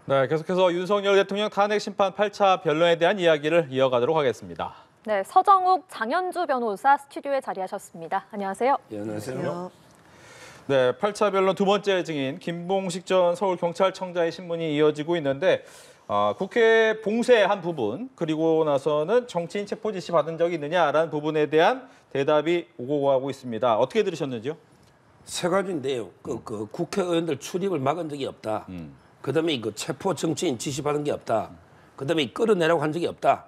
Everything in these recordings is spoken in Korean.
네, 계속해서 윤석열 대통령 탄핵 심판 8차 변론에 대한 이야기를 이어가도록 하겠습니다. 네, 서정욱 장현주 변호사 스튜디오에 자리하셨습니다. 안녕하세요. 예, 안녕하세요. 네, 8차 변론 두 번째 증인 김봉식 전 서울경찰청장의 신문이 이어지고 있는데 국회 봉쇄한 부분 그리고 나서는 정치인 체포 지시 받은 적이 있느냐라는 부분에 대한 대답이 오고 가고 있습니다. 어떻게 들으셨는지요? 세 가지인데요. 그 국회의원들 출입을 막은 적이 없다. 그다음에 그 체포 정치인 지시 받은 게 없다. 그다음에 끌어내라고 한 적이 없다.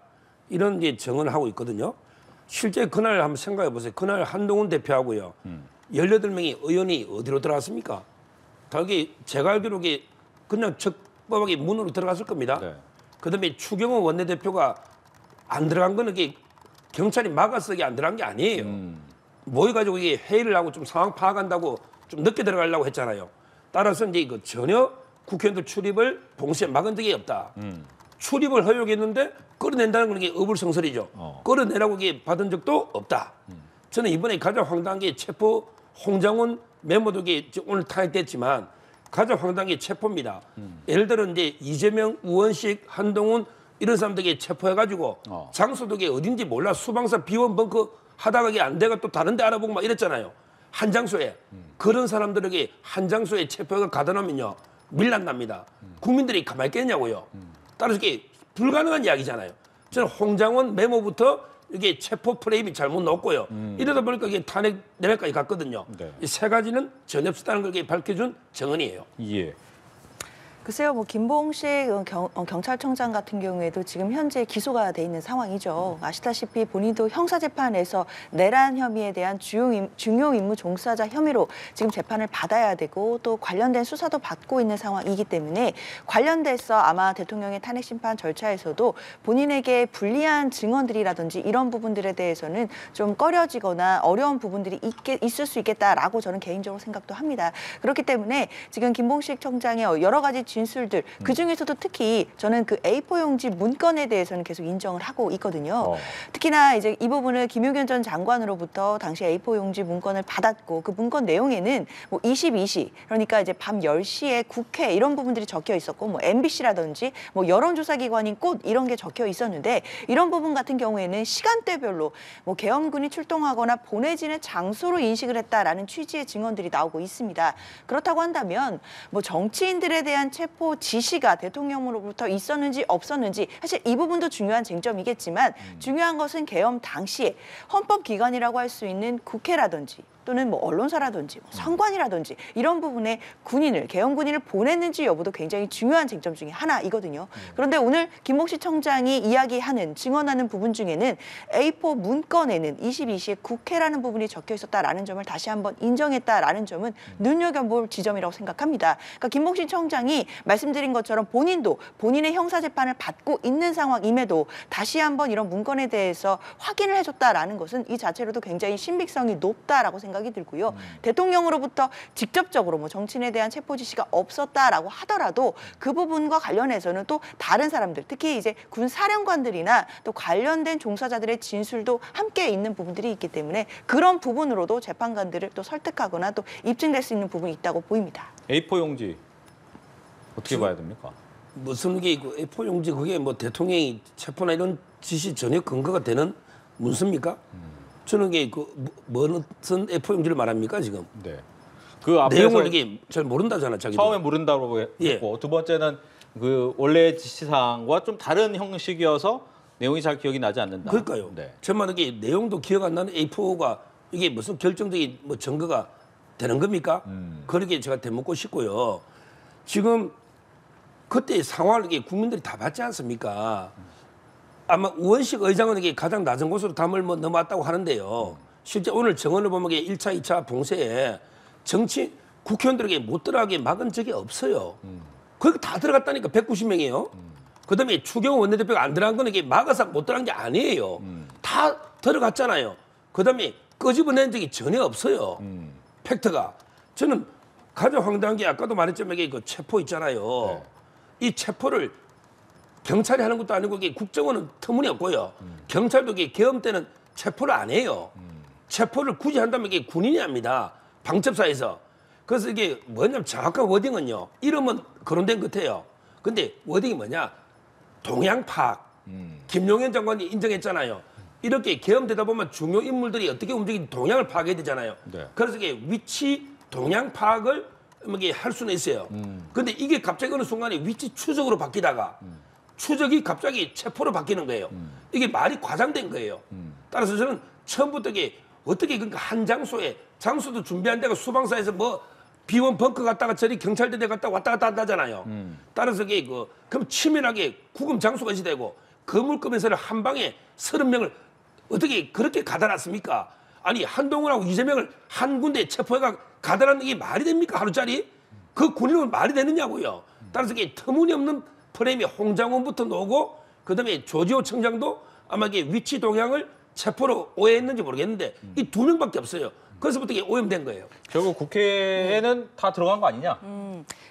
이런 이제 정언을 하고 있거든요. 실제 그날 한번 생각해 보세요. 그날 한동훈 대표하고요. 18명의 의원이 어디로 들어갔습니까? 다 이게 제가 알기로 이게 그냥 적법하게 문으로 들어갔을 겁니다. 네. 그다음에 추경호 원내대표가 안 들어간 거는 이게 경찰이 막아서 이게 안 들어간 게 아니에요. 모여가지고 이게 회의를 하고 좀 상황 파악한다고 좀 늦게 들어가려고 했잖아요. 따라서 이제 이거 전혀 국회의원들 출입을 봉쇄 막은 적이 없다. 출입을 허용했는데 끌어낸다는 건 이게 어불성설이죠. 끌어내라고 이게 받은 적도 없다. 저는 이번에 가장 황당한 게 체포 홍장훈 메모도 이게 오늘 탄핵됐지만 가장 황당한 게 체포입니다. 예를 들어 이제 이재명, 우원식, 한동훈 이런 사람들에게 체포해가지고 장소도 이게 어딘지 몰라 수방사 비원 벙커 하다가 이게 안 돼가 또 다른 데 알아보고 막 이랬잖아요. 한 장소에. 그런 사람들에게 한 장소에 체포가 가둬놓으면요. 밀란납니다. 국민들이 가만히 있겠냐고요. 따라서 이게 불가능한 이야기잖아요. 저는 홍장원 메모부터 이게 체포 프레임이 잘못 넣었고요. 이러다 보니까 이게 탄핵 내각까지 갔거든요. 네. 이 세 가지는 전혀 없었다는 걸 밝혀준 정언이에요. 예. 글쎄요, 뭐 김봉식 경찰청장 같은 경우에도 지금 현재 기소가 돼 있는 상황이죠. 아시다시피 본인도 형사재판에서 내란 혐의에 대한 중요 임무 종사자 혐의로 지금 재판을 받아야 되고 또 관련된 수사도 받고 있는 상황이기 때문에 관련돼서 아마 대통령의 탄핵 심판 절차에서도 본인에게 불리한 증언들이라든지 이런 부분들에 대해서는 좀 꺼려지거나 어려운 부분들이 있을 수 있겠다라고 저는 개인적으로 생각도 합니다. 그렇기 때문에 지금 김봉식 청장의 여러 가지 진술들 그중에서도 특히 저는 그 A4 용지 문건에 대해서는 계속 인정을 하고 있거든요. 특히나 이제 이 부분을 김용현 전 장관으로부터 당시 A4 용지 문건을 받았고 그 문건 내용에는 뭐 22시 그러니까 이제 밤 10시에 국회 이런 부분들이 적혀 있었고 뭐 MBC라든지 뭐 여론조사기관인 꽃 이런 게 적혀 있었는데 이런 부분 같은 경우에는 시간대별로 뭐 계엄군이 출동하거나 보내지는 장소로 인식을 했다라는 취지의 증언들이 나오고 있습니다. 그렇다고 한다면 뭐 정치인들에 대한 체포 지시가 대통령으로부터 있었는지 없었는지 사실 이 부분도 중요한 쟁점이겠지만 중요한 것은 계엄 당시에 헌법기관이라고 할 수 있는 국회라든지 또는 뭐 언론사라든지 뭐 선관이라든지 이런 부분에 계엄 군인을 보냈는지 여부도 굉장히 중요한 쟁점 중에 하나이거든요. 그런데 오늘 김봉식 청장이 이야기하는 증언하는 부분 중에는 A4 문건에는 22시에 국회라는 부분이 적혀 있었다라는 점을 다시 한번 인정했다라는 점은 눈여겨볼 지점이라고 생각합니다. 그러니까 김봉식 청장이 말씀드린 것처럼 본인도 본인의 형사재판을 받고 있는 상황임에도 다시 한번 이런 문건에 대해서 확인을 해줬다라는 것은 이 자체로도 굉장히 신빙성이 높다라고 생각이 들고요. 대통령으로부터 직접적으로 뭐 정치인에 대한 체포 지시가 없었다라고 하더라도 그 부분과 관련해서는 또 다른 사람들, 특히 이제 군 사령관들이나 또 관련된 종사자들의 진술도 함께 있는 부분들이 있기 때문에 그런 부분으로도 재판관들을 또 설득하거나 또 입증될 수 있는 부분이 있다고 보입니다. A4 용지 어떻게 봐야 됩니까? 무슨 게 그 A4 용지 그게 뭐 대통령이 체포나 이런 지시 전혀 근거가 되는 문서입니까? 저는 이게 무슨 A4 용지를 말합니까 지금? 네. 그 앞에서 내용을 이게 잘 모른다잖아 자기도. 처음에 모른다고 했고 예. 두 번째는 그 원래 지시사항과 좀 다른 형식이어서 내용이 잘 기억이 나지 않는다. 그러니까요. 네. 정말 이게 내용도 기억 안 나는 A4가 이게 무슨 결정적인 뭐 증거가 되는 겁니까? 그렇게 제가 되묻고 싶고요. 지금 그때 상황을 이게 국민들이 다 봤지 않습니까? 아마 우원식 의장은 이게 가장 낮은 곳으로 담을 뭐 넘어왔다고 하는데요. 실제 오늘 정언을 보면 이게 1차, 2차 봉쇄에 국회의원들에게 못 들어가게 막은 적이 없어요. 거기 다 들어갔다니까 190명이에요. 그다음에 추경호 원내대표가 안 들어간 건 이게 막아서 못 들어간 게 아니에요. 다 들어갔잖아요. 그다음에 끄집어낸 적이 전혀 없어요. 팩트가. 저는 가장 황당한 게 아까도 말했지만 이게 그 체포 있잖아요. 이 체포를 경찰이 하는 것도 아니고 이게 국정원은 터무니없고요. 경찰도 이게 계엄 때는 체포를 안 해요. 체포를 굳이 한다면 이게 군인이 합니다. 방첩사에서. 그래서 이게 뭐냐면 정확한 워딩은요. 이름은 거론된 것 같아요. 근데 워딩이 뭐냐? 동향 파악. 김용현 장관이 인정했잖아요. 이렇게 계엄되다 보면 중요 인물들이 어떻게 움직이는 동향을 파악해야 되잖아요. 네. 그래서 이게 위치 동향 파악을 이게 할 수는 있어요. 근데 이게 갑자기 어느 순간에 위치 추적으로 바뀌다가 추적이 갑자기 체포로 바뀌는 거예요. 이게 말이 과장된 거예요. 따라서 저는 처음부터 이게 어떻게 그러니까 한 장소에 장소도 준비한 데가 수방사에서 뭐 비원 벙커 갔다가 저리 경찰대 갔다가 왔다 갔다 한다잖아요. 따라서 이게 그럼 치밀하게 구금 장소가 있어야 되고 거물급에서는 한 방에 30명을 어떻게 그렇게 가다놨습니까? 아니 한동훈하고 이재명을 한 군데 체포해가 가다놨는 게 말이 됩니까? 하루짜리? 그 군인은 말이 되느냐고요. 따라서 이게 터무니없는 프레임이 홍장원부터 나오고 그다음에 조지호 청장도 아마 이게 위치 동향을 체포로 오해했는지 모르겠는데 이 2명밖에 없어요. 그래서부터 이게 오염된 거예요. 결국 국회에는 다 들어간 거 아니냐?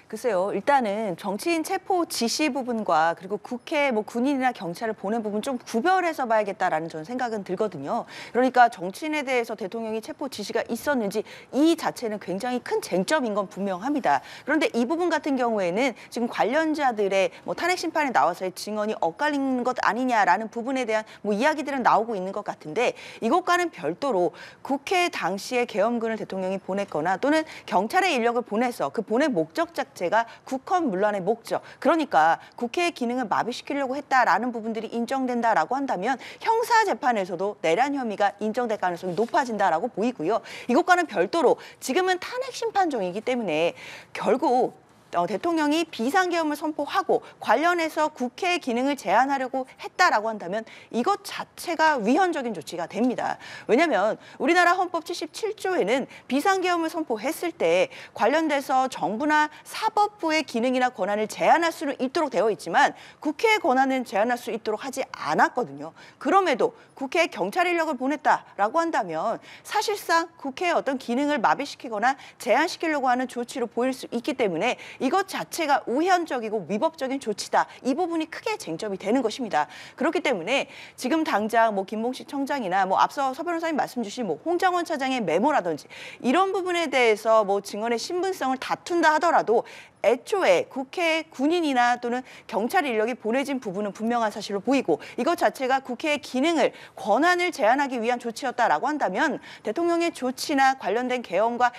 글쎄요. 일단은 정치인 체포 지시 부분과 그리고 국회 뭐 군인이나 경찰을 보낸 부분 좀 구별해서 봐야겠다라는 저는 생각은 들거든요. 그러니까 정치인에 대해서 대통령이 체포 지시가 있었는지 이 자체는 굉장히 큰 쟁점인 건 분명합니다. 그런데 이 부분 같은 경우에는 지금 관련자들의 뭐 탄핵 심판에 나와서의 증언이 엇갈리는 것 아니냐라는 부분에 대한 뭐 이야기들은 나오고 있는 것 같은데 이것과는 별도로 국회 당시에 계엄군을 대통령이 보냈거나 또는 경찰의 인력을 보내서 그 보낸 목적 자체가 국헌 문란의 목적. 그러니까 국회의 기능을 마비시키려고 했다라는 부분들이 인정된다라고 한다면 형사 재판에서도 내란 혐의가 인정될 가능성이 높아진다라고 보이고요. 이것과는 별도로 지금은 탄핵 심판 중이기 때문에 결국 대통령이 비상계엄을 선포하고 관련해서 국회의 기능을 제한하려고 했다라고 한다면 이것 자체가 위헌적인 조치가 됩니다. 왜냐하면 우리나라 헌법 77조에는 비상계엄을 선포했을 때 관련돼서 정부나 사법부의 기능이나 권한을 제한할 수는 있도록 되어 있지만 국회의 권한은 제한할 수 있도록 하지 않았거든요. 그럼에도 국회에 경찰 인력을 보냈다라고 한다면 사실상 국회의 어떤 기능을 마비시키거나 제한시키려고 하는 조치로 보일 수 있기 때문에 이것 자체가 우현적이고 위법적인 조치다. 이 부분이 크게 쟁점이 되는 것입니다. 그렇기 때문에 지금 당장 뭐 김봉식 청장이나 뭐 앞서 서 변호사님 말씀 주신 뭐 홍장원 차장의 메모라든지 이런 부분에 대해서 뭐 증언의 신분성을 다툰다 하더라도 애초에 국회 군인이나 또는 경찰 인력이 보내진 부분은 분명한 사실로 보이고 이것 자체가 국회의 기능을 권한을 제한하기 위한 조치였다라고 한다면 대통령의 조치나 관련된 계엄과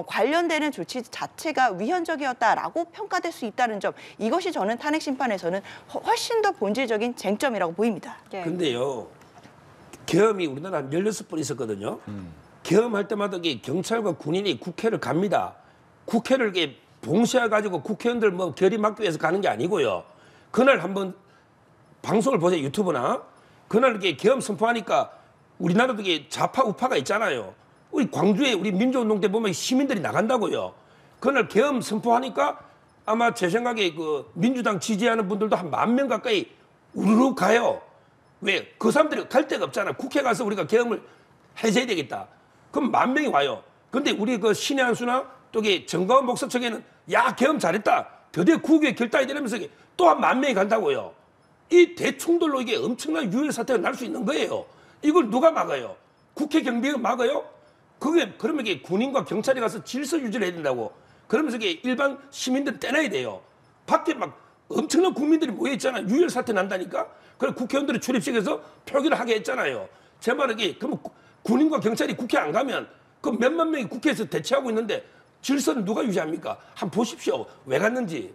관련되는 조치 자체가 위헌적이었다라고 평가될 수 있다는 점 이것이 저는 탄핵 심판에서는 훨씬 더 본질적인 쟁점이라고 보입니다. 예. 근데요. 계엄이 우리나라 한 16번 있었거든요. 계엄할 때마다 이게 경찰과 군인이 국회를 갑니다. 국회를 이게 봉쇄해가지고 국회의원들 뭐 결의 막기 위해서 가는 게 아니고요. 그날 한번 방송을 보세요. 유튜브나. 그날 이렇게 계엄 선포하니까 우리나라도 이게 좌파 우파가 있잖아요. 우리 광주에 우리 민주운동 때 보면 시민들이 나간다고요. 그날 계엄 선포하니까 아마 제 생각에 그 민주당 지지하는 분들도 한 10,000명 가까이 우르르 가요. 왜? 그 사람들이 갈 데가 없잖아. 국회 가서 우리가 계엄을 해제해야 되겠다. 그럼 10,000명이 와요. 근데 우리 그 신의 한 수나 또 정가원 목사 측에는 야 계엄 잘했다. 드디어 국외 결단이 되면서 또 한 10,000명이 간다고요. 이 대충돌로 이게 엄청난 유혈 사태가 날 수 있는 거예요. 이걸 누가 막아요? 국회 경비가 막아요? 그러면 이게 군인과 경찰이 가서 질서 유지를 해야 된다고. 그러면서 이게 일반 시민들 떼놔야 돼요. 밖에 막 엄청난 국민들이 모여 있잖아요. 유혈 사태 난다니까. 그래서 국회의원들이 출입식에서 표기를 하게 했잖아요. 제 말은 이게 그러면 군인과 경찰이 국회 안 가면 그 몇만 명이 국회에서 대치하고 있는데 질서는 누가 유지합니까? 한번 보십시오. 왜 갔는지.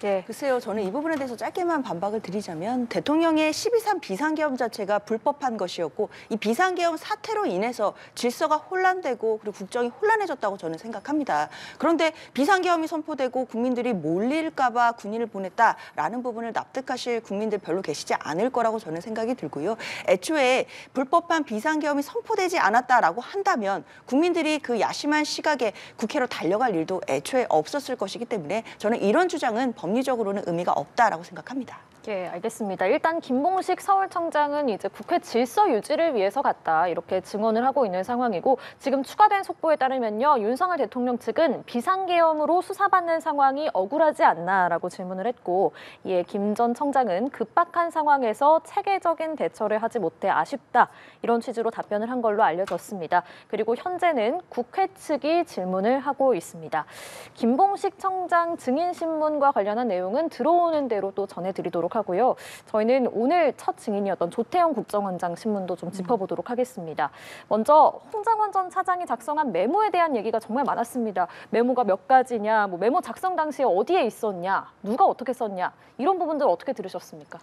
예. 글쎄요. 저는 이 부분에 대해서 짧게만 반박을 드리자면 대통령의 12.3 비상계엄 자체가 불법한 것이었고 이 비상계엄 사태로 인해서 질서가 혼란되고 그리고 국정이 혼란해졌다고 저는 생각합니다. 그런데 비상계엄이 선포되고 국민들이 몰릴까 봐 군인을 보냈다라는 부분을 납득하실 국민들 별로 계시지 않을 거라고 저는 생각이 들고요. 애초에 불법한 비상계엄이 선포되지 않았다라고 한다면 국민들이 그 야심한 시각에 국회로 달려갈 일도 애초에 없었을 것이기 때문에 저는 이런 주장은 법리적으로는 의미가 없다라고 생각합니다. 예, 알겠습니다. 일단 김봉식 서울청장은 이제 국회 질서 유지를 위해서 갔다 이렇게 증언을 하고 있는 상황이고 지금 추가된 속보에 따르면요. 윤석열 대통령 측은 비상계엄으로 수사받는 상황이 억울하지 않나라고 질문을 했고 이에 김 전 청장은 급박한 상황에서 체계적인 대처를 하지 못해 아쉽다 이런 취지로 답변을 한 걸로 알려졌습니다. 그리고 현재는 국회 측이 질문을 하고 있습니다. 김봉식 청장 증인신문과 관련한 내용은 들어오는 대로 또 전해드리도록 하고요. 저희는 오늘 첫 증인이었던 조태영 국정원장 신문도 좀 짚어보도록 하겠습니다. 먼저 홍장원 전 차장이 작성한 메모에 대한 얘기가 정말 많았습니다. 메모가 몇 가지냐, 뭐 메모 작성 당시에 어디에 있었냐, 누가 어떻게 썼냐 이런 부분들 어떻게 들으셨습니까?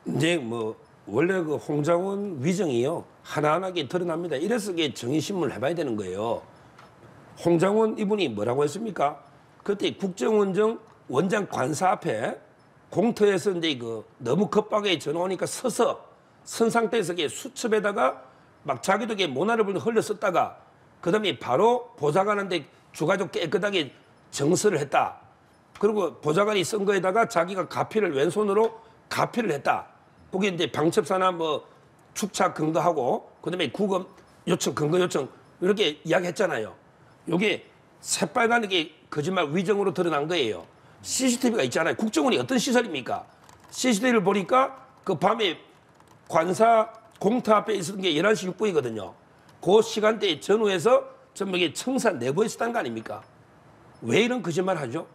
이제 뭐 원래 그 홍장원 위정이요 하나하나게 드러납니다. 이래서 이게 정의신문을 해봐야 되는 거예요. 홍장원 이분이 뭐라고 했습니까? 그때 국정원장 원장 관사 앞에 공터에서 이제 그 너무 급하게 전화 오니까 서서 선 상태에서 수첩에다가 막 자기도 모나를 흘려 썼다가 그다음에 바로 보좌관한테 주가지고 깨끗하게 정서를 했다. 그리고 보좌관이 쓴 거에다가 자기가 가피를 왼손으로 가피를 했다. 그게 이제 방첩사나 뭐 축차 근거하고 그다음에 구금 요청 근거 요청 이렇게 이야기했잖아요. 요게 새빨간하게 거짓말 위정으로 드러난 거예요. CCTV가 있잖아요. 국정원이 어떤 시설입니까? CCTV를 보니까 그 밤에 관사 공터 앞에 있었던 게 11시 6분이거든요. 그 시간대에 전후해서 전부 이게 청사 내부에 있었다는 거 아닙니까? 왜 이런 거짓말 하죠?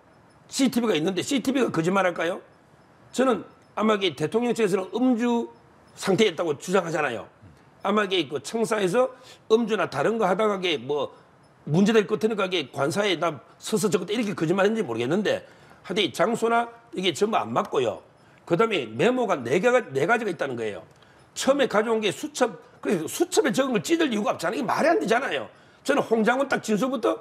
CCTV가 있는데 CCTV가 거짓말 할까요? 저는 아마 이게 대통령 측에서는 음주 상태였다고 주장하잖아요. 아마 이게 그 청사에서 음주나 다른 거 하다가 뭐 문제될 것 같으니까 이게 관사에 나 서서 적었다 이렇게 거짓말 했는지 모르겠는데 하여튼 장소나 이게 전부 안 맞고요. 그 다음에 메모가 네 가지가 있다는 거예요. 처음에 가져온 게 수첩, 그래서 수첩에 적은 걸 찢을 이유가 없잖아요. 이게 말이 안 되잖아요. 저는 홍장원 딱 진술부터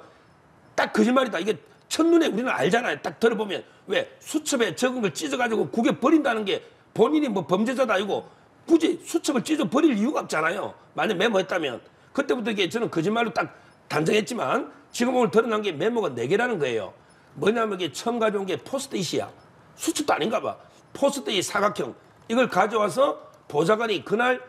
딱 거짓말이다. 이게 첫눈에 우리는 알잖아요. 딱 들어보면 왜 수첩에 적은 걸 찢어가지고 국에 버린다는 게 본인이 뭐 범죄자도 아니고 굳이 수첩을 찢어 버릴 이유가 없잖아요. 만약 메모했다면. 그때부터 이게 저는 거짓말로 딱 단정했지만 지금 오늘 드러난 게 메모가 4개라는 거예요. 뭐냐면 이게 처음 가져온 게 포스트잇이야. 수첩도 아닌가 봐. 포스트잇 사각형. 이걸 가져와서 보좌관이 그날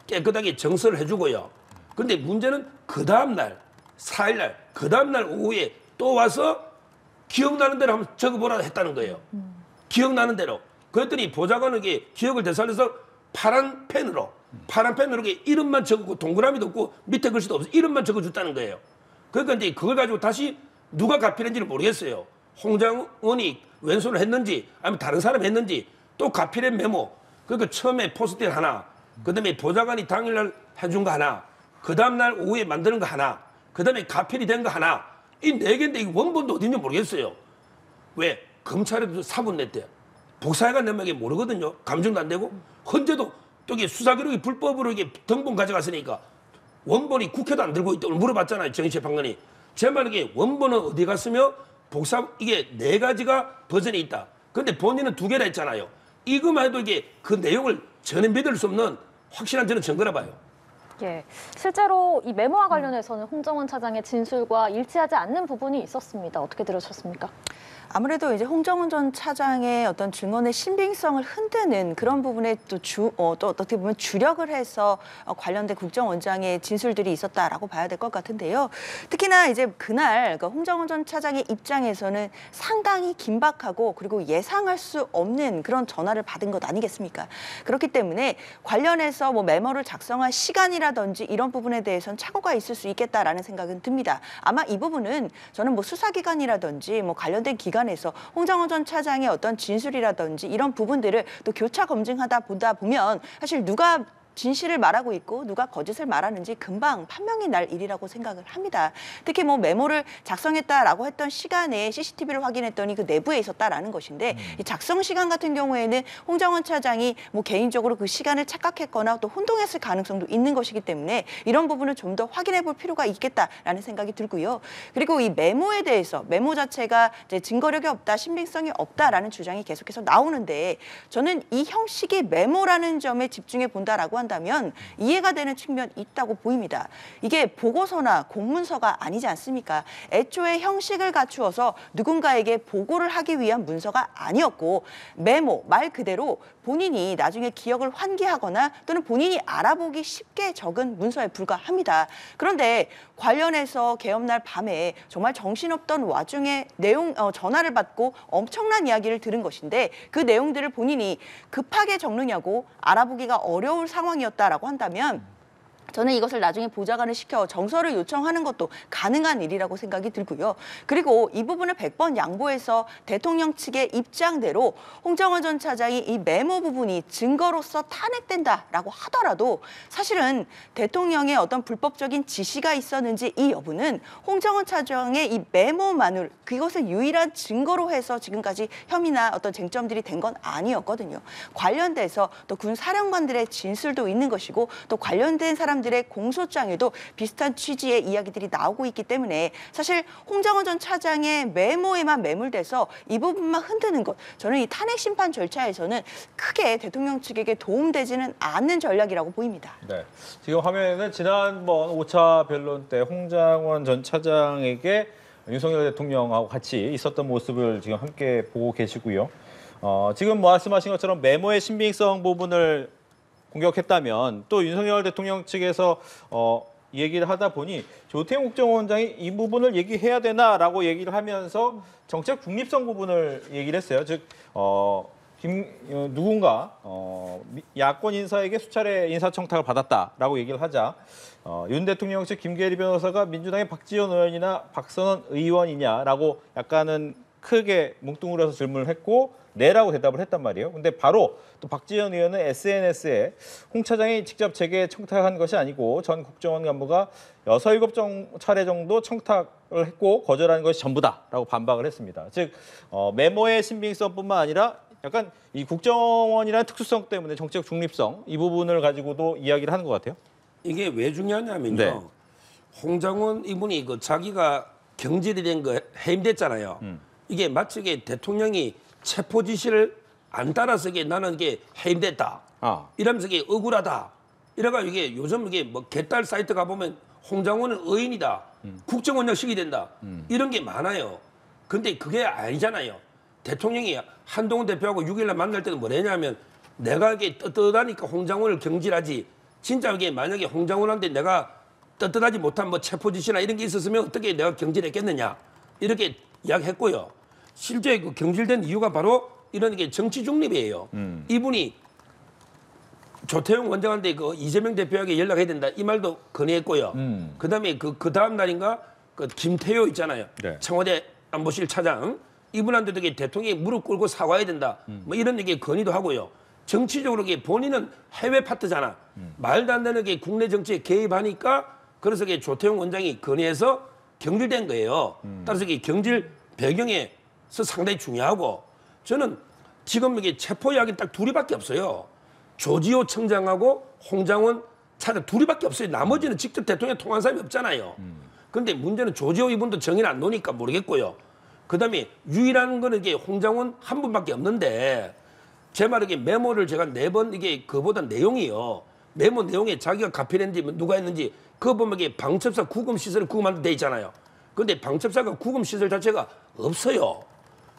깨끗하게 정서를 해주고요. 그런데 문제는 그 다음날 4일날 그 다음날 오후에 또 와서 기억나는 대로 한번 적어보라 했다는 거예요. 기억나는 대로. 그랬더니 보좌관은 이게 기억을 되살려서 파란 펜으로 이게 이름만 적었고 동그라미도 없고 밑에 글씨도 없어 이름만 적어줬다는 거예요. 그러니까 이제 그걸 가지고 다시 누가 가필했는지는 모르겠어요. 홍장원이 왼손을 했는지 아니면 다른 사람이 했는지 또 가필한 메모. 그러니까 처음에 포스트잇 하나, 그다음에 보좌관이 당일날 해준 거 하나, 그 다음날 오후에 만드는 거 하나, 그다음에 가필이 된 거 하나. 이 4개인데 이 원본도 어딘지 모르겠어요. 왜? 검찰에도 사본 냈대요. 복사해가 내면 이게 모르거든요. 감정도 안 되고. 헌재도 또 이게 수사기록이 불법으로 이게 등본 가져갔으니까 원본이 국회도 안 들고 있다고 물어봤잖아요. 정의재판관이. 제 말은 이게 원본은 어디 갔으며 복사 이게 4가지가 버전이 있다. 그런데 본인은 2개라 했잖아요. 이거만 해도 이게 그 내용을 전혀 믿을 수 없는 확실한 저는 증거라 봐요. 예, 실제로 이 메모와 관련해서는 홍정원 차장의 진술과 일치하지 않는 부분이 있었습니다. 어떻게 들으셨습니까? 아무래도 이제 홍정원 전 차장의 어떤 증언의 신빙성을 흔드는 그런 부분에 또 또 어떻게 보면 주력을 해서 관련된 국정원장의 진술들이 있었다라고 봐야 될 것 같은데요. 특히나 이제 그날 홍정원 전 차장의 입장에서는 상당히 긴박하고 그리고 예상할 수 없는 그런 전화를 받은 것 아니겠습니까? 그렇기 때문에 관련해서 뭐 메모를 작성할 시간이라든지 이런 부분에 대해서는 착오가 있을 수 있겠다라는 생각은 듭니다. 아마 이 부분은 저는 뭐 수사기관이라든지 뭐 관련된 기관에서 홍장원 전 차장의 어떤 진술이라든지 이런 부분들을 또 교차 검증하다 보다 보면 사실 누가 진실을 말하고 있고 누가 거짓을 말하는지 금방 판명이 날 일이라고 생각을 합니다. 특히 뭐 메모를 작성했다라고 했던 시간에 CCTV를 확인했더니 그 내부에 있었다라는 것인데 이 작성 시간 같은 경우에는 홍장원 차장이 뭐 개인적으로 그 시간을 착각했거나 또 혼동했을 가능성도 있는 것이기 때문에 이런 부분을 좀 더 확인해 볼 필요가 있겠다라는 생각이 들고요. 그리고 이 메모에 대해서 메모 자체가 이제 증거력이 없다, 신빙성이 없다라는 주장이 계속해서 나오는데 저는 이 형식이 메모라는 점에 집중해 본다라고 한다면 이해가 되는 측면이 있다고 보입니다. 이게 보고서나 공문서가 아니지 않습니까? 애초에 형식을 갖추어서 누군가에게 보고를 하기 위한 문서가 아니었고 메모, 말 그대로 본인이 나중에 기억을 환기하거나 또는 본인이 알아보기 쉽게 적은 문서에 불과합니다. 그런데 관련해서 개업날 밤에 정말 정신없던 와중에 전화를 받고 엄청난 이야기를 들은 것인데 그 내용들을 본인이 급하게 적느냐고 알아보기가 어려울 상황이었다라고 한다면 저는 이것을 나중에 보좌관을 시켜 정서를 요청하는 것도 가능한 일이라고 생각이 들고요. 그리고 이 부분을 100번 양보해서 대통령 측의 입장대로 홍정원 전 차장이 이 메모 부분이 증거로서 탄핵된다라고 하더라도 사실은 대통령의 어떤 불법적인 지시가 있었는지 이 여부는 홍정원 차장의 이 메모만을 그것을 유일한 증거로 해서 지금까지 혐의나 어떤 쟁점들이 된 건 아니었거든요. 관련돼서 또 군 사령관들의 진술도 있는 것이고 또 관련된 사람들의 공소장에도 비슷한 취지의 이야기들이 나오고 있기 때문에 사실 홍정원 전 차장의 메모에만 매몰돼서 이 부분만 흔드는 것 저는 이 탄핵 심판 절차에서는 크게 대통령 측에게 도움되지는 않는 전략이라고 보입니다. 네, 지금 화면에는 지난번 5차 변론 때 홍장원 전 차장에게 윤석열 대통령하고 같이 있었던 모습을 지금 함께 보고 계시고요. 지금 말씀하신 것처럼 메모의 신빙성 부분을 공격했다면 또 윤석열 대통령 측에서 얘기를 하다 보니 조태용 국정원장이 이 부분을 얘기해야 되나라고 얘기를 하면서 정책 중립성 부분을 얘기를 했어요. 즉 누군가 야권 인사에게 수차례 인사청탁을 받았다라고 얘기를 하자 윤 대통령 측 김계리 변호사가 민주당의 박지원 의원이나 박선원 의원이냐라고 약간은 크게 뭉뚱그려서 질문을 했고 네라고 대답을 했단 말이에요. 근데 바로 또 박지원 의원은 SNS에 홍 차장이 직접 제게 청탁한 것이 아니고 전 국정원 간부가 6, 7차례 정도 청탁을 했고 거절한 것이 전부다라고 반박을 했습니다. 즉 메모의 신빙성뿐만 아니라 약간 이 국정원이라는 특수성 때문에 정책 중립성 이 부분을 가지고도 이야기를 하는 것 같아요. 이게 왜 중요하냐면요. 네. 홍장원 이분이 그 자기가 경질이 된 거 해임됐잖아요. 이게 마치 이게 대통령이 체포 지시를 안 따라서 이게 나는 이게 해임됐다. 이러면서 이게 억울하다. 이래가지고 이게 요즘 이게 뭐 개딸 사이트 가보면 홍장원은 의인이다. 국정원장 시기된다. 이런 게 많아요. 근데 그게 아니잖아요. 대통령이 한동훈 대표하고 6일날 만날 때는 뭐랬냐면 내가 이게 떳떳하니까 홍장원을 경질하지. 진짜 이게 만약에 홍장원한테 내가 떳떳하지 못한 뭐 체포 지시나 이런 게 있었으면 어떻게 내가 경질했겠느냐. 이렇게 이야기했고요. 실제 그 경질된 이유가 바로 이런 게 정치 중립이에요. 이분이 조태용 원장한테 그 이재명 대표에게 연락해야 된다 이 말도 건의했고요. 그다음에 그 다음 날인가 그 김태효 있잖아요. 네. 청와대 안보실 차장 이분한테도 대통령이 무릎 꿇고 사과해야 된다. 뭐 이런 얘기 건의도 하고요. 정치적으로 본인은 해외 파트잖아. 말도 안 되는 게 국내 정치에 개입하니까 그래서 조태용 원장이 건의해서 경질된 거예요. 따라서 경질 배경에 상당히 중요하고 저는 지금 이게 체포 이야기는 딱 둘이밖에 없어요. 조지호 청장하고 홍장원 차장 둘이밖에 없어요. 나머지는 직접 대통령 통한 사람이 없잖아요. 그런데 문제는 조지호 이분도 정의를 안 놓으니까 모르겠고요. 그다음에 유일한 거는 이게 홍장원 한 분밖에 없는데 제 말에 메모를 제가 4번 이게 그보다 내용이요. 메모 내용에 자기가 가필했는지 누가 했는지 그거 보면 이게 방첩사 구금 시설을 구금하는 데 있잖아요. 그런데 방첩사가 구금 시설 자체가 없어요.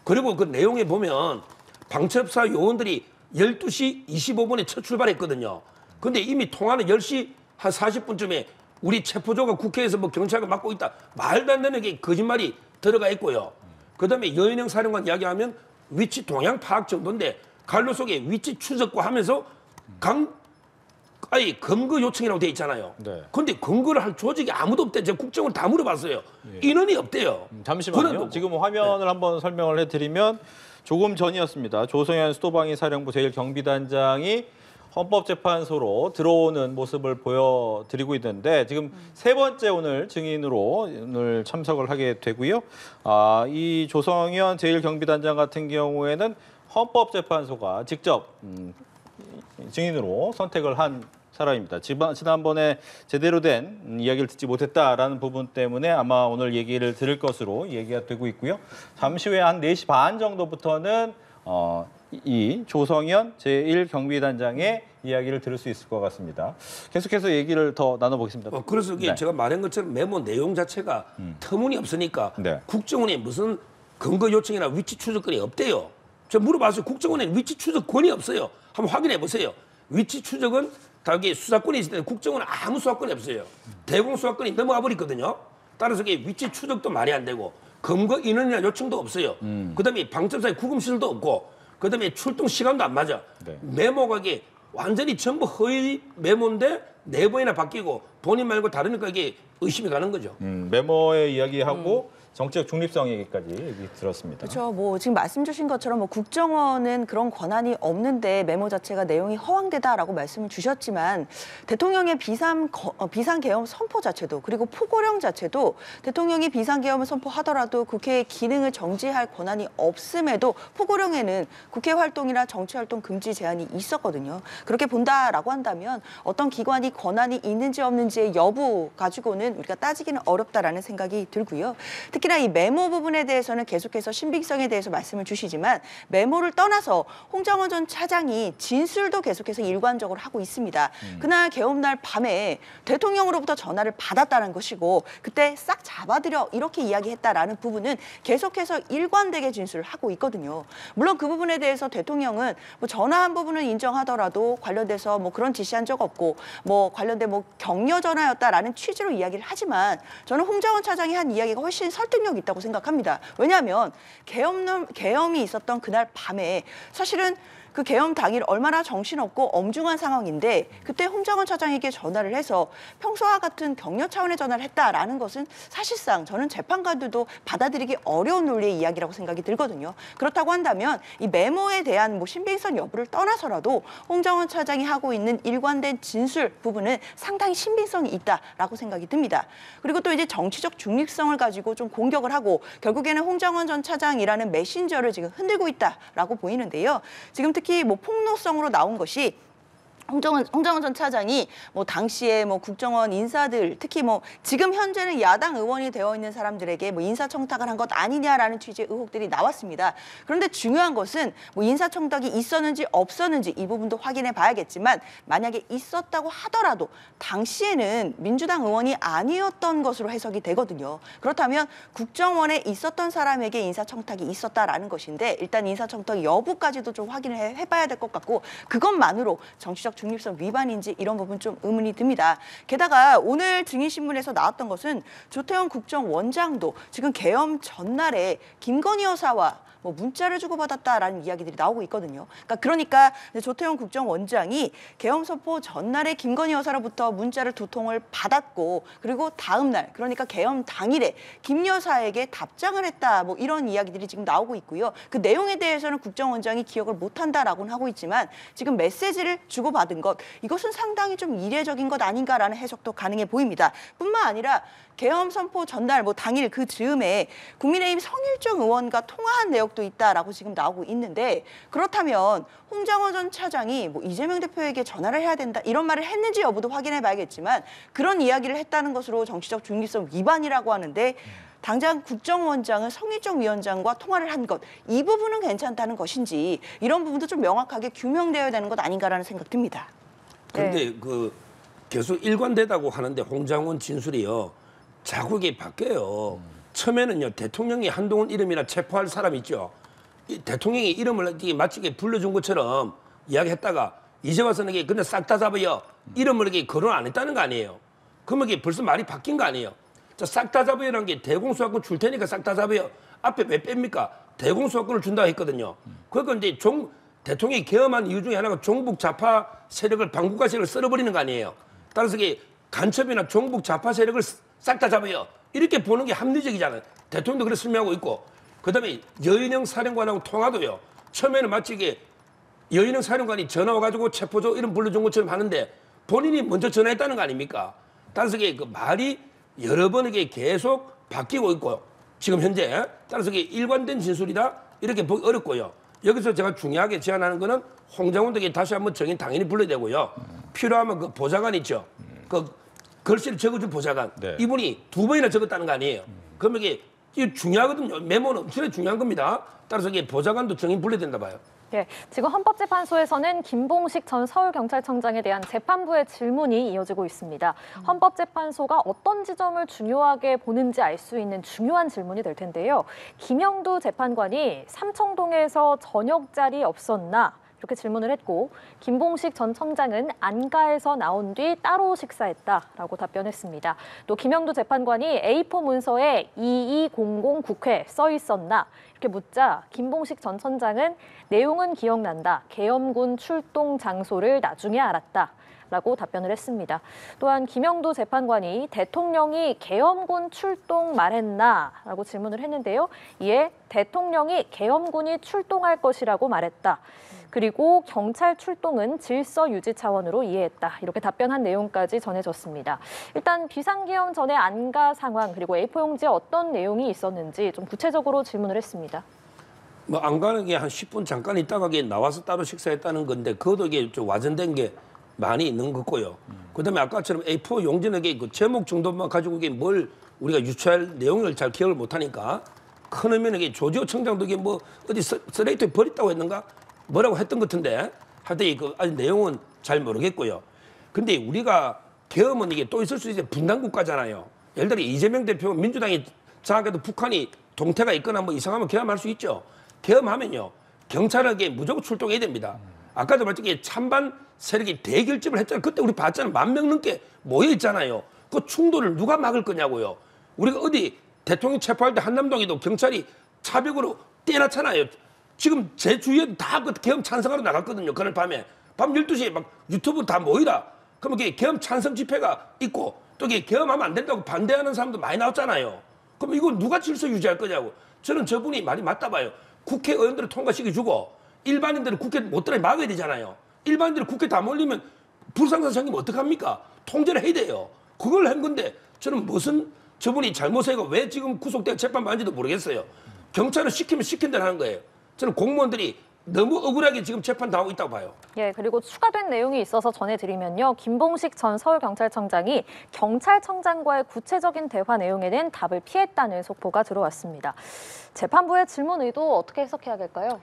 그리고 그 내용에 보면 방첩사 요원들이 12시 25분에 첫 출발했거든요. 근데 이미 통화는 10시 한 40분쯤에 우리 체포조가 국회에서 뭐 경찰과 맡고 있다. 말도 안 되는 게 거짓말이 들어가 있고요. 그다음에 여인영 사령관 이야기하면 위치 동향 파악 정도인데 갈로 속에 위치 추적과 하면서 검거 요청이라고 돼 있잖아요. 네. 근데 검거를 할 조직이 아무도 없대. 제가 국정원 다 물어봤어요. 인원이 없대요. 잠시만요. 지금 화면을 한번 설명을 해드리면 조금 전이었습니다. 조성현 수도방위 사령부 제1경비단장이 헌법재판소로 들어오는 모습을 보여드리고 있는데 지금 세 번째 오늘 증인으로 오늘 참석을 하게 되고요. 이 조성현 제1경비단장 같은 경우에는 헌법재판소가 직접 증인으로 선택을 한 사람입니다. 지난번에 제대로 된 이야기를 듣지 못했다라는 부분 때문에 아마 오늘 얘기를 들을 것으로 얘기가 되고 있고요. 잠시 후에 한 4시 반 정도부터는 이 조성현 제1경비단장의 이야기를 들을 수 있을 것 같습니다. 계속해서 얘기를 더 나눠보겠습니다. 그래서 이게 네. 제가 말한 것처럼 메모 내용 자체가 터무니없으니까 네. 국정원에 무슨 근거 요청이나 위치 추적권이 없대요. 제가 물어봤어요. 국정원에 위치 추적권이 없어요. 한번 확인해 보세요. 위치 추적은 다 이게 수사권이 있을 때 국정원은 아무 수사권이 없어요. 대공 수사권이 넘어가 버리거든요. 따라서 이게 위치 추적도 말이 안 되고 검거 인원이나 요청도 없어요. 그다음에 방첩사의 구금 시설도 없고 그다음에 출동 시간도 안 맞아. 네. 메모가 이게 완전히 전부 허위 메모인데 네 번이나 바뀌고 본인 말고 다르니까 이게 의심이 가는 거죠. 메모의 이야기하고 정치적 중립성 얘기까지 얘기 들었습니다. 그렇죠. 뭐 지금 말씀 주신 것처럼 뭐 국정원은 그런 권한이 없는데 메모 자체가 내용이 허황되다라고 말씀을 주셨지만 대통령의 비상계엄 선포 자체도 그리고 포고령 자체도 대통령이 비상계엄을 선포하더라도 국회의 기능을 정지할 권한이 없음에도 포고령에는 국회 활동이나 정치 활동 금지 제한이 있었거든요. 그렇게 본다라고 한다면 어떤 기관이 권한이 있는지 없는지의 여부 가지고는 우리가 따지기는 어렵다라는 생각이 들고요. 특히나 이 메모 부분에 대해서는 계속해서 신빙성에 대해서 말씀을 주시지만 메모를 떠나서 홍장원 전 차장이 진술도 계속해서 일관적으로 하고 있습니다. 그날 계엄날 밤에 대통령으로부터 전화를 받았다는 것이고 그때 싹 잡아들여 이렇게 이야기했다라는 부분은 계속해서 일관되게 진술을 하고 있거든요. 물론 그 부분에 대해서 대통령은 뭐 전화한 부분은 인정하더라도 관련돼서 뭐 그런 지시한 적 없고 뭐 관련된 뭐 격려 전화였다라는 취지로 이야기를 하지만 저는 홍장원 차장이 한 이야기가 훨씬 설득력이 있다고 생각합니다. 왜냐하면 계엄이 있었던 그날 밤에 사실은 그 계엄 당일 얼마나 정신없고 엄중한 상황인데 그때 홍장원 차장에게 전화를 해서 평소와 같은 격려 차원의 전화를 했다라는 것은 사실상 저는 재판관들도 받아들이기 어려운 논리의 이야기라고 생각이 들거든요. 그렇다고 한다면 이 메모에 대한 뭐 신빙성 여부를 떠나서라도 홍장원 차장이 하고 있는 일관된 진술 부분은 상당히 신빙성이 있다라고 생각이 듭니다. 그리고 또 이제 정치적 중립성을 가지고 좀 공격을 하고 결국에는 홍장원 전 차장이라는 메신저를 지금 흔들고 있다라고 보이는데요. 지금 특히 뭐 폭로성으로 나온 것이 홍장원 전 차장이 뭐 당시에 뭐 국정원 인사들 특히 뭐 지금 현재는 야당 의원이 되어 있는 사람들에게 뭐 인사청탁을 한 것 아니냐라는 취지의 의혹들이 나왔습니다. 그런데 중요한 것은 뭐 인사청탁이 있었는지 없었는지 이 부분도 확인해 봐야겠지만 만약에 있었다고 하더라도 당시에는 민주당 의원이 아니었던 것으로 해석이 되거든요. 그렇다면 국정원에 있었던 사람에게 인사청탁이 있었다라는 것인데 일단 인사청탁 여부까지도 좀 확인을 해봐야 될 것 같고 그것만으로 정치적 중립성 위반인지 이런 부분 좀 의문이 듭니다. 게다가 오늘 증인신문에서 나왔던 것은 조태원 국정원장도 지금 계엄 전날에 김건희 여사와 뭐 문자를 주고받았다라는 이야기들이 나오고 있거든요. 그러니까 조태원 국정원장이 계엄 선포 전날에 김건희 여사로부터 문자를 2통을 받았고 그리고 다음 날 그러니까 계엄 당일에 김 여사에게 답장을 했다 뭐 이런 이야기들이 지금 나오고 있고요. 그 내용에 대해서는 국정원장이 기억을 못한다라고는 하고 있지만 지금 메시지를 주고받은 것 이것은 상당히 좀 이례적인 것 아닌가라는 해석도 가능해 보입니다. 뿐만 아니라 계엄 선포 전날 뭐 당일 그 즈음에 국민의힘 성일종 의원과 통화한 내역도 있다라고 지금 나오고 있는데 그렇다면 홍장원 전 차장이 뭐 이재명 대표에게 전화를 해야 된다 이런 말을 했는지 여부도 확인해 봐야겠지만 그런 이야기를 했다는 것으로 정치적 중립성 위반이라고 하는데 당장 국정원장은 성일종 위원장과 통화를 한 것 이 부분은 괜찮다는 것인지 이런 부분도 좀 명확하게 규명되어야 되는 것 아닌가라는 생각 듭니다. 그런데 그 계속 일관되다고 하는데 홍장원 진술이요. 자꾸 이게 바뀌어요. 처음에는요 대통령이 한동훈 이름이나 체포할 사람 있죠. 이 대통령이 이름을 이게 마치 이게 불러준 것처럼 이야기했다가 이제 와서는 이게 그냥 싹 다 잡아요. 이름을 이게 거론 안 했다는 거 아니에요. 그러면 이게 벌써 말이 바뀐 거 아니에요. 자, 싹 다 잡아요라는 게 대공수사권 줄 테니까 싹 다 잡아요. 앞에 왜 뺍니까? 대공수사권을 준다 했거든요. 그러니까 이제 대통령이 계엄한 이유 중에 하나가 종북 좌파 세력을 반국가 세력을 썰어버리는 거 아니에요. 따라서 이게 간첩이나 종북 좌파 세력을 싹 다 잡아요. 이렇게 보는 게 합리적이잖아요. 대통령도 그렇게 설명하고 있고. 그다음에 여인영 사령관하고 통화도요. 처음에는 마치 이게 여인영 사령관이 전화 와가지고 체포조 이름 불러준 것처럼 하는데 본인이 먼저 전화했다는 거 아닙니까? 따라서 이게 그 말이 여러 번 이게 계속 바뀌고 있고 지금 현재 따라서 이게 일관된 진술이다 이렇게 보기 어렵고요. 여기서 제가 중요하게 제안하는 거는 홍장원도 다시 한번 정인 당연히 불러야 되고요. 필요하면 그 보좌관 있죠. 그 글씨를 적어준 보좌관. 네. 이분이 2번이나 적었다는 거 아니에요. 그러면 이게 중요하거든요. 메모는 엄청나게 중요한 겁니다. 따라서 이게 보좌관도 정인 불러야 된다 봐요. 예, 지금 헌법재판소에서는 김봉식 전 서울경찰청장에 대한 재판부의 질문이 이어지고 있습니다. 헌법재판소가 어떤 지점을 중요하게 보는지 알 수 있는 중요한 질문이 될 텐데요. 김영두 재판관이 삼청동에서 저녁 자리 없었나? 이렇게 질문을 했고 김봉식 전 청장은 안가에서 나온 뒤 따로 식사했다라고 답변했습니다. 또 김영두 재판관이 A4 문서에 2200 국회 써 있었나 이렇게 묻자 김봉식 전 청장은 내용은 기억난다. 계엄군 출동 장소를 나중에 알았다. 라고 답변을 했습니다. 또한 김영두 재판관이 대통령이 계엄군 출동 말했나? 라고 질문을 했는데요. 이에 대통령이 계엄군이 출동할 것이라고 말했다. 그리고 경찰 출동은 질서 유지 차원으로 이해했다. 이렇게 답변한 내용까지 전해졌습니다. 일단 비상계엄 전의 안가 상황 그리고 A4 용지에 어떤 내용이 있었는지 좀 구체적으로 질문을 했습니다. 뭐 안 가는 게 한 10분 잠깐 있다가 이게 나와서 따로 식사했다는 건데 그것도 이게 좀 와전된 게 많이 있는 것 같고요. 그다음에 아까처럼 A4 용지는 그 제목 정도만 가지고 이게 뭘 우리가 유추할 내용을 잘 기억을 못하니까 큰 의미는 이게 조지호 청장도 이게 뭐 어디 쓰레기통에 버렸다고 했는가 뭐라고 했던 것 같은데 하여튼 그 아직 내용은 잘 모르겠고요. 근데 우리가 계엄은 이게 또 있을 수 있어요. 분단 국가잖아요. 예를 들어 이재명 대표 민주당이 장악해도 북한이 동태가 있거나 뭐 이상하면 계엄할 수 있죠. 계엄하면요 경찰에게 무조건 출동해야 됩니다. 아까도 말했지만 찬반 세력이 대결집을 했잖아요. 그때 우리 봤잖아요. 10,000명 넘게 모여 있잖아요. 그 충돌을 누가 막을 거냐고요. 우리가 어디 대통령 체포할 때 한남동에도 경찰이 차벽으로 떼놨잖아요. 지금 제 주위에도 다 그 계엄 찬성하러 나갔거든요. 그날 밤에. 밤 12시에 막 유튜브 다 모이라. 그러면 이게 계엄 찬성 집회가 있고 또 이게 계엄하면 안 된다고 반대하는 사람도 많이 나왔잖아요. 그럼 이거 누가 질서 유지할 거냐고. 저는 저분이 말이 맞다 봐요. 국회의원들을 통과시켜주고 일반인들은 국회 못 들어가게 막아야 되잖아요. 일반인들이 국회 다 몰리면 불상사 생기면 어떡합니까? 통제를 해야 돼요. 그걸 한 건데 저는 무슨 저분이 잘못해가 왜 지금 구속되어 재판받는지도 모르겠어요. 경찰은 시키면 시킨 대로 하는 거예요. 저는 공무원들이 너무 억울하게 지금 재판 당하고 있다고 봐요. 예, 그리고 추가된 내용이 있어서 전해드리면요. 김봉식 전 서울경찰청장이 경찰청장과의 구체적인 대화 내용에는 답을 피했다는 속보가 들어왔습니다. 재판부의 질문 의도 어떻게 해석해야 될까요?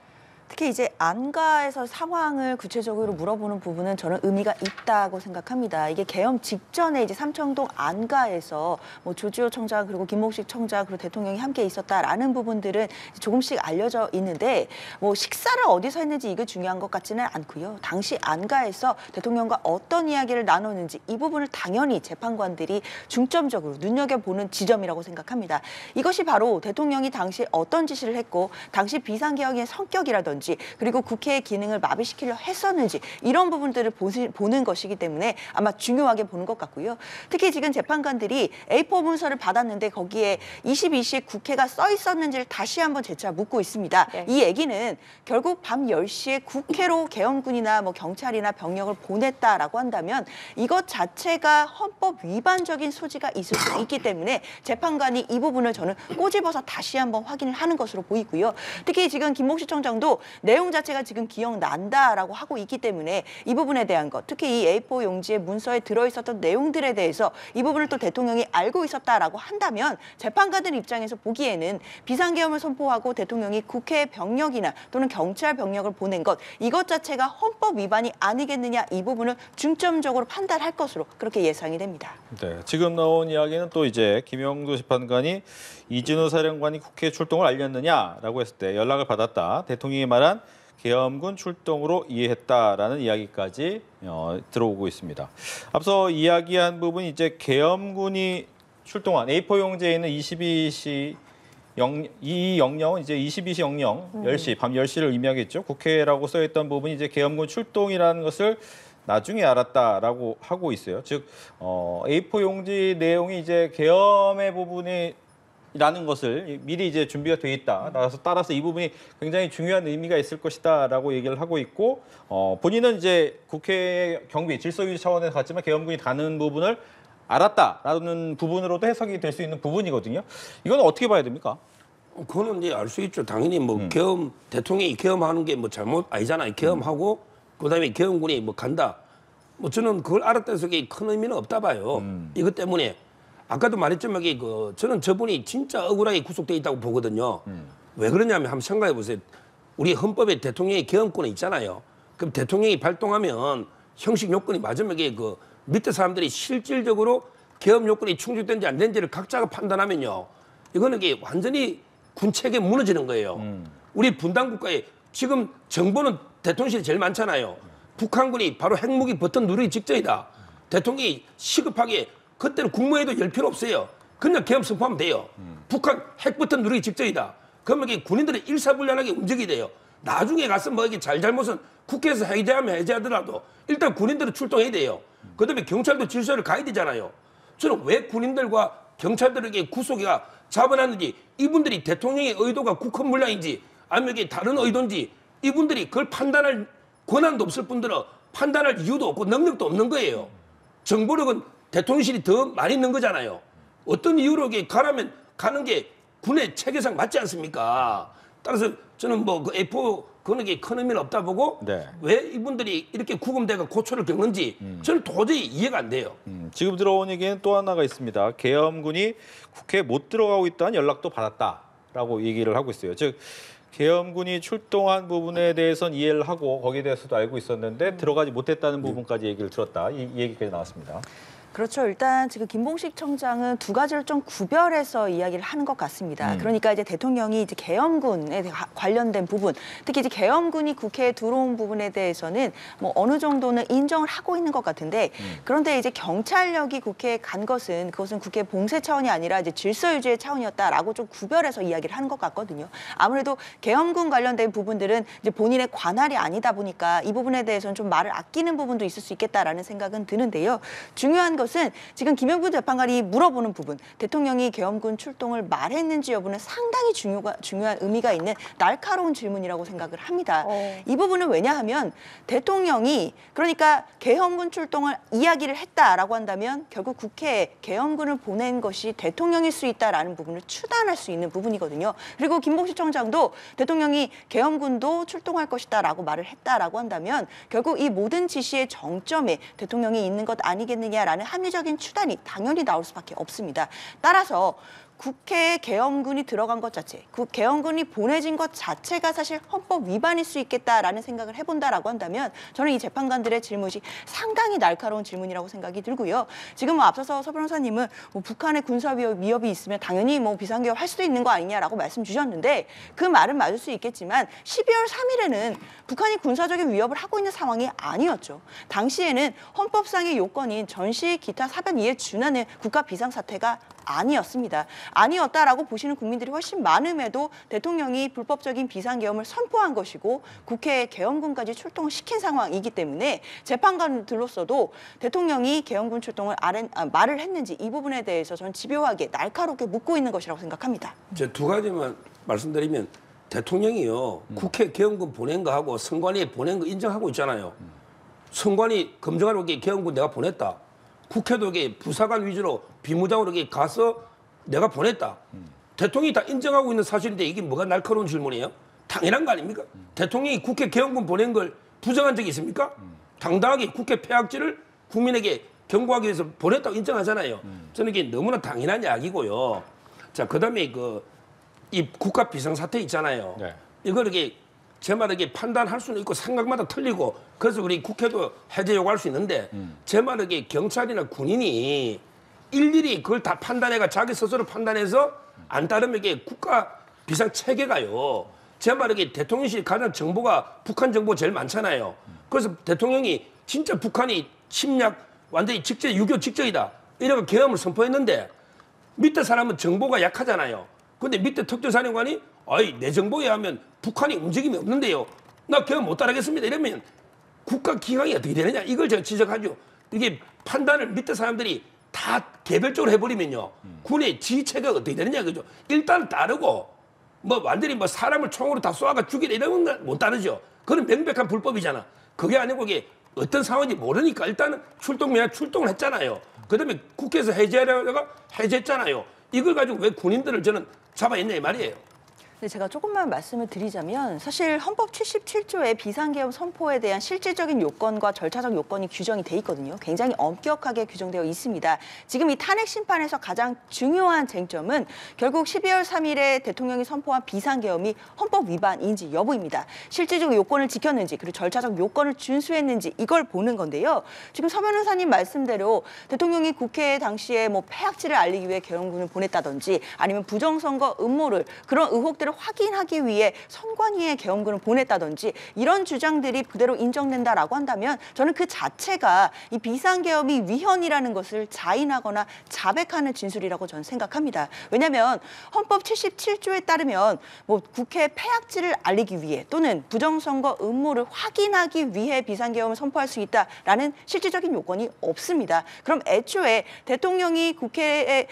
특히 이제 안가에서 상황을 구체적으로 물어보는 부분은 저는 의미가 있다고 생각합니다. 이게 계엄 직전에 이제 삼청동 안가에서 뭐 조지호 청장 그리고 김봉식 청장 그리고 대통령이 함께 있었다라는 부분들은 조금씩 알려져 있는데 뭐 식사를 어디서 했는지 이게 중요한 것 같지는 않고요. 당시 안가에서 대통령과 어떤 이야기를 나눴는지 이 부분을 당연히 재판관들이 중점적으로 눈여겨보는 지점이라고 생각합니다. 이것이 바로 대통령이 당시 어떤 지시를 했고 당시 비상계엄의 성격이라든지 그리고 국회의 기능을 마비시키려 했었는지 이런 부분들을 보는 것이기 때문에 아마 중요하게 보는 것 같고요. 특히 지금 재판관들이 A4 문서를 받았는데 거기에 22시에 국회가 써 있었는지를 다시 한번 재차 묻고 있습니다. 네. 이 얘기는 결국 밤 10시에 국회로 계엄군이나 뭐 경찰이나 병력을 보냈다라고 한다면 이것 자체가 헌법 위반적인 소지가 있을 수 있기 때문에 재판관이 이 부분을 저는 꼬집어서 다시 한번 확인을 하는 것으로 보이고요. 특히 지금 김봉식 청장도 내용 자체가 지금 기억난다라고 하고 있기 때문에 이 부분에 대한 것, 특히 이 A4 용지의 문서에 들어있었던 내용들에 대해서 이 부분을 또 대통령이 알고 있었다라고 한다면 재판관들 입장에서 보기에는 비상계엄을 선포하고 대통령이 국회 병력이나 또는 경찰 병력을 보낸 것, 이것 자체가 헌법 위반이 아니겠느냐 이 부분을 중점적으로 판단할 것으로 그렇게 예상이 됩니다. 네, 지금 나온 이야기는 또 이제 김영두 재판관이 이진우 사령관이 국회 출동을 알렸느냐라고 했을 때 연락을 받았다. 대통령이 말한 계엄군 출동으로 이해했다라는 이야기까지 들어오고 있습니다. 앞서 이야기한 부분이 이제 계엄군이 출동한 A4 용지에 있는 22시 200은 이제 22시 00, 10시, 밤 10시를 의미하겠죠. 국회라고 써있던 부분이 이제 계엄군 출동이라는 것을 나중에 알았다라고 하고 있어요. 즉 A4 용지 내용이 이제 계엄의 부분이 라는 것을 미리 이제 준비가 돼 있다. 따라서 이 부분이 굉장히 중요한 의미가 있을 것이다라고 얘기를 하고 있고 본인은 이제 국회 경비 질서 유지 차원에서 갔지만 계엄군이 가는 부분을 알았다라는 부분으로도 해석이 될 수 있는 부분이거든요. 이건 어떻게 봐야 됩니까? 그거는 이제 알 수 있죠. 당연히 뭐 계엄 대통령이 계엄하는 게 뭐 잘못 아니잖아요. 계엄하고 그다음에 계엄군이 뭐 간다. 뭐 저는 그걸 알았다 해서 큰 의미는 없다 봐요. 이것 때문에 아까도 말했지만 저는 저분이 진짜 억울하게 구속돼 있다고 보거든요. 왜 그러냐면 한번 생각해 보세요. 우리 헌법에 대통령의 계엄권이 있잖아요. 그럼 대통령이 발동하면 형식 요건이 맞으면 이게 그 밑에 사람들이 실질적으로 계엄 요건이 충족된지 안 된지를 각자가 판단하면요. 이거는 이게 완전히 군 체계 무너지는 거예요. 우리 분단 국가에 지금 정보는 대통령실이 제일 많잖아요. 북한군이 바로 핵무기 버튼 누르기 직전이다. 대통령이 시급하게 그때는 국무회의도 열 필요 없어요. 그냥 계엄 선포하면 돼요. 북한 핵 버튼 누르기 직전이다. 그러면 이게 군인들이 일사불란하게 움직이게 돼요. 나중에 가서 뭐 이게 잘잘못은 국회에서 해제하면 해제하더라도 일단 군인들은 출동해야 돼요. 그다음에 경찰도 질서를 가야 되잖아요. 저는 왜 군인들과 경찰들에게 구속이가 잡아놨는지 이분들이 대통령의 의도가 국헌 물량인지 아니면 이게 다른 의도인지 이분들이 그걸 판단할 권한도 없을 뿐더러 판단할 이유도 없고 능력도 없는 거예요. 정보력은 대통령실이 더 많이 있는 거잖아요. 어떤 이유로 이게 가라면 가는 게 군의 체계상 맞지 않습니까? 따라서 저는 뭐 그 A4 그런 게 큰 의미는 없다 보고 네. 왜 이분들이 이렇게 구금돼가 고초를 겪는지 저는 도저히 이해가 안 돼요. 지금 들어온 얘기는 또 하나가 있습니다. 계엄군이 국회에 못 들어가고 있다는 연락도 받았다라고 얘기를 하고 있어요. 즉 계엄군이 출동한 부분에 대해서는 이해를 하고 거기에 대해서도 알고 있었는데 들어가지 못했다는 부분까지 얘기를 들었다. 이 얘기까지 나왔습니다. 그렇죠. 일단 지금 김봉식 청장은 두 가지를 좀 구별해서 이야기를 하는 것 같습니다. 그러니까 이제 대통령이 이제 계엄군에 관련된 부분, 특히 이제 계엄군이 국회에 들어온 부분에 대해서는 뭐 어느 정도는 인정을 하고 있는 것 같은데, 그런데 이제 경찰력이 국회에 간 것은 그것은 국회 봉쇄 차원이 아니라 이제 질서 유지의 차원이었다라고 좀 구별해서 이야기를 하는 것 같거든요. 아무래도 계엄군 관련된 부분들은 이제 본인의 관할이 아니다 보니까 이 부분에 대해서는 좀 말을 아끼는 부분도 있을 수 있겠다라는 생각은 드는데요. 중요한 것은 지금 김영구 재판관이 물어보는 부분, 대통령이 계엄군 출동을 말했는지 여부는 상당히 중요한 의미가 있는 날카로운 질문이라고 생각을 합니다. 이 부분은 왜냐하면 대통령이 그러니까 계엄군 출동을 이야기를 했다라고 한다면 결국 국회에 계엄군을 보낸 것이 대통령일 수 있다라는 부분을 추단할 수 있는 부분이거든요. 그리고 김봉식 청장도 대통령이 계엄군도 출동할 것이다라고 말을 했다라고 한다면 결국 이 모든 지시의 정점에 대통령이 있는 것 아니겠느냐라는 합리적인 추단이 당연히 나올 수밖에 없습니다. 따라서 국회에 계엄군이 들어간 것 자체, 그 계엄군이 보내진 것 자체가 사실 헌법 위반일 수 있겠다라는 생각을 해본다라고 한다면 저는 이 재판관들의 질문이 상당히 날카로운 질문이라고 생각이 들고요. 지금 뭐 앞서서 서 변호사님은 뭐 북한의 군사 위협이 있으면 당연히 뭐 비상계엄 할 수도 있는 거 아니냐라고 말씀 주셨는데 그 말은 맞을 수 있겠지만 12월 3일에는 북한이 군사적인 위협을 하고 있는 상황이 아니었죠. 당시에는 헌법상의 요건인 전시 기타 사변 이에 준하는 국가 비상사태가 아니었습니다. 아니었다라고 보시는 국민들이 훨씬 많음에도 대통령이 불법적인 비상계엄을 선포한 것이고 국회에 계엄군까지 출동을 시킨 상황이기 때문에 재판관들로서도 대통령이 계엄군 출동을 말을 했는지 이 부분에 대해서 저는 집요하게 날카롭게 묻고 있는 것이라고 생각합니다. 제 두 가지만 말씀드리면 대통령이요 국회 계엄군 보낸 거 하고 선관위에 보낸 거 인정하고 있잖아요. 선관위 검증하러 이게 계엄군 내가 보냈다. 국회도 이게 부사관 위주로 비무장으로 이게 가서 내가 보냈다. 대통령이 다 인정하고 있는 사실인데 이게 뭐가 날카로운 질문이에요? 당연한 거 아닙니까? 대통령이 국회 계엄군 보낸 걸 부정한 적이 있습니까? 당당하게 국회 폐악지를 국민에게 경고하기 위해서 보냈다고 인정하잖아요. 저는 이게 너무나 당연한 이야기고요. 자, 그다음에 이 국가 비상사태 있잖아요. 네. 이걸 이게 제 말에 이게 판단할 수는 있고 생각마다 틀리고 그래서 우리 국회도 해제 요구할 수 있는데 제 말에 이게 경찰이나 군인이 일일이 그걸 다 판단해가 자기 스스로 판단해서 안 따르면 이게 국가 비상 체계가요. 제 말에 이게 대통령실이 가장 정보가 북한 정보 제일 많잖아요. 그래서 대통령이 진짜 북한이 침략 완전히 6.25 직전이다. 이래가 계엄을 선포했는데 밑에 사람은 정보가 약하잖아요. 근데 밑에 특전사령관이 내 정보에 하면 북한이 움직임이 없는데요. 나 계엄 못 따르겠습니다. 이러면 국가 기강이 어떻게 되느냐. 이걸 제가 지적하죠. 이게 판단을 밑에 사람들이 다 개별적으로 해버리면요. 군의 지휘체가 어떻게 되느냐. 그죠. 일단 따르고 뭐 완전히 뭐 사람을 총으로 다 쏘아가 죽이라 이런 건 못 따르죠. 그건 명백한 불법이잖아. 그게 아니고 이게 어떤 상황인지 모르니까 일단은 출동을 했잖아요. 그다음에 국회에서 해제하려다가 해제했잖아요. 이걸 가지고 왜 군인들을 저는 잡아냈냐 이 말이에요. 네, 제가 조금만 말씀을 드리자면 사실 헌법 77조의 비상계엄 선포에 대한 실질적인 요건과 절차적 요건이 규정이 돼 있거든요. 굉장히 엄격하게 규정되어 있습니다. 지금 이 탄핵 심판에서 가장 중요한 쟁점은 결국 12월 3일에 대통령이 선포한 비상계엄이 헌법 위반인지 여부입니다. 실질적 요건을 지켰는지 그리고 절차적 요건을 준수했는지 이걸 보는 건데요. 지금 서 변호사님 말씀대로 대통령이 국회에 당시에 뭐 폐악질을 알리기 위해 계엄군을 보냈다든지 아니면 부정선거 음모를 그런 의혹들을 확인하기 위해 선관위에 계엄군을 보냈다든지 이런 주장들이 그대로 인정된다라고 한다면 저는 그 자체가 이 비상계엄이 위헌이라는 것을 자인하거나 자백하는 진술이라고 저는 생각합니다. 왜냐하면 헌법 77조에 따르면 뭐 국회 폐악질을 알리기 위해 또는 부정선거 음모를 확인하기 위해 비상계엄을 선포할 수 있다라는 실질적인 요건이 없습니다. 그럼 애초에 대통령이 국회에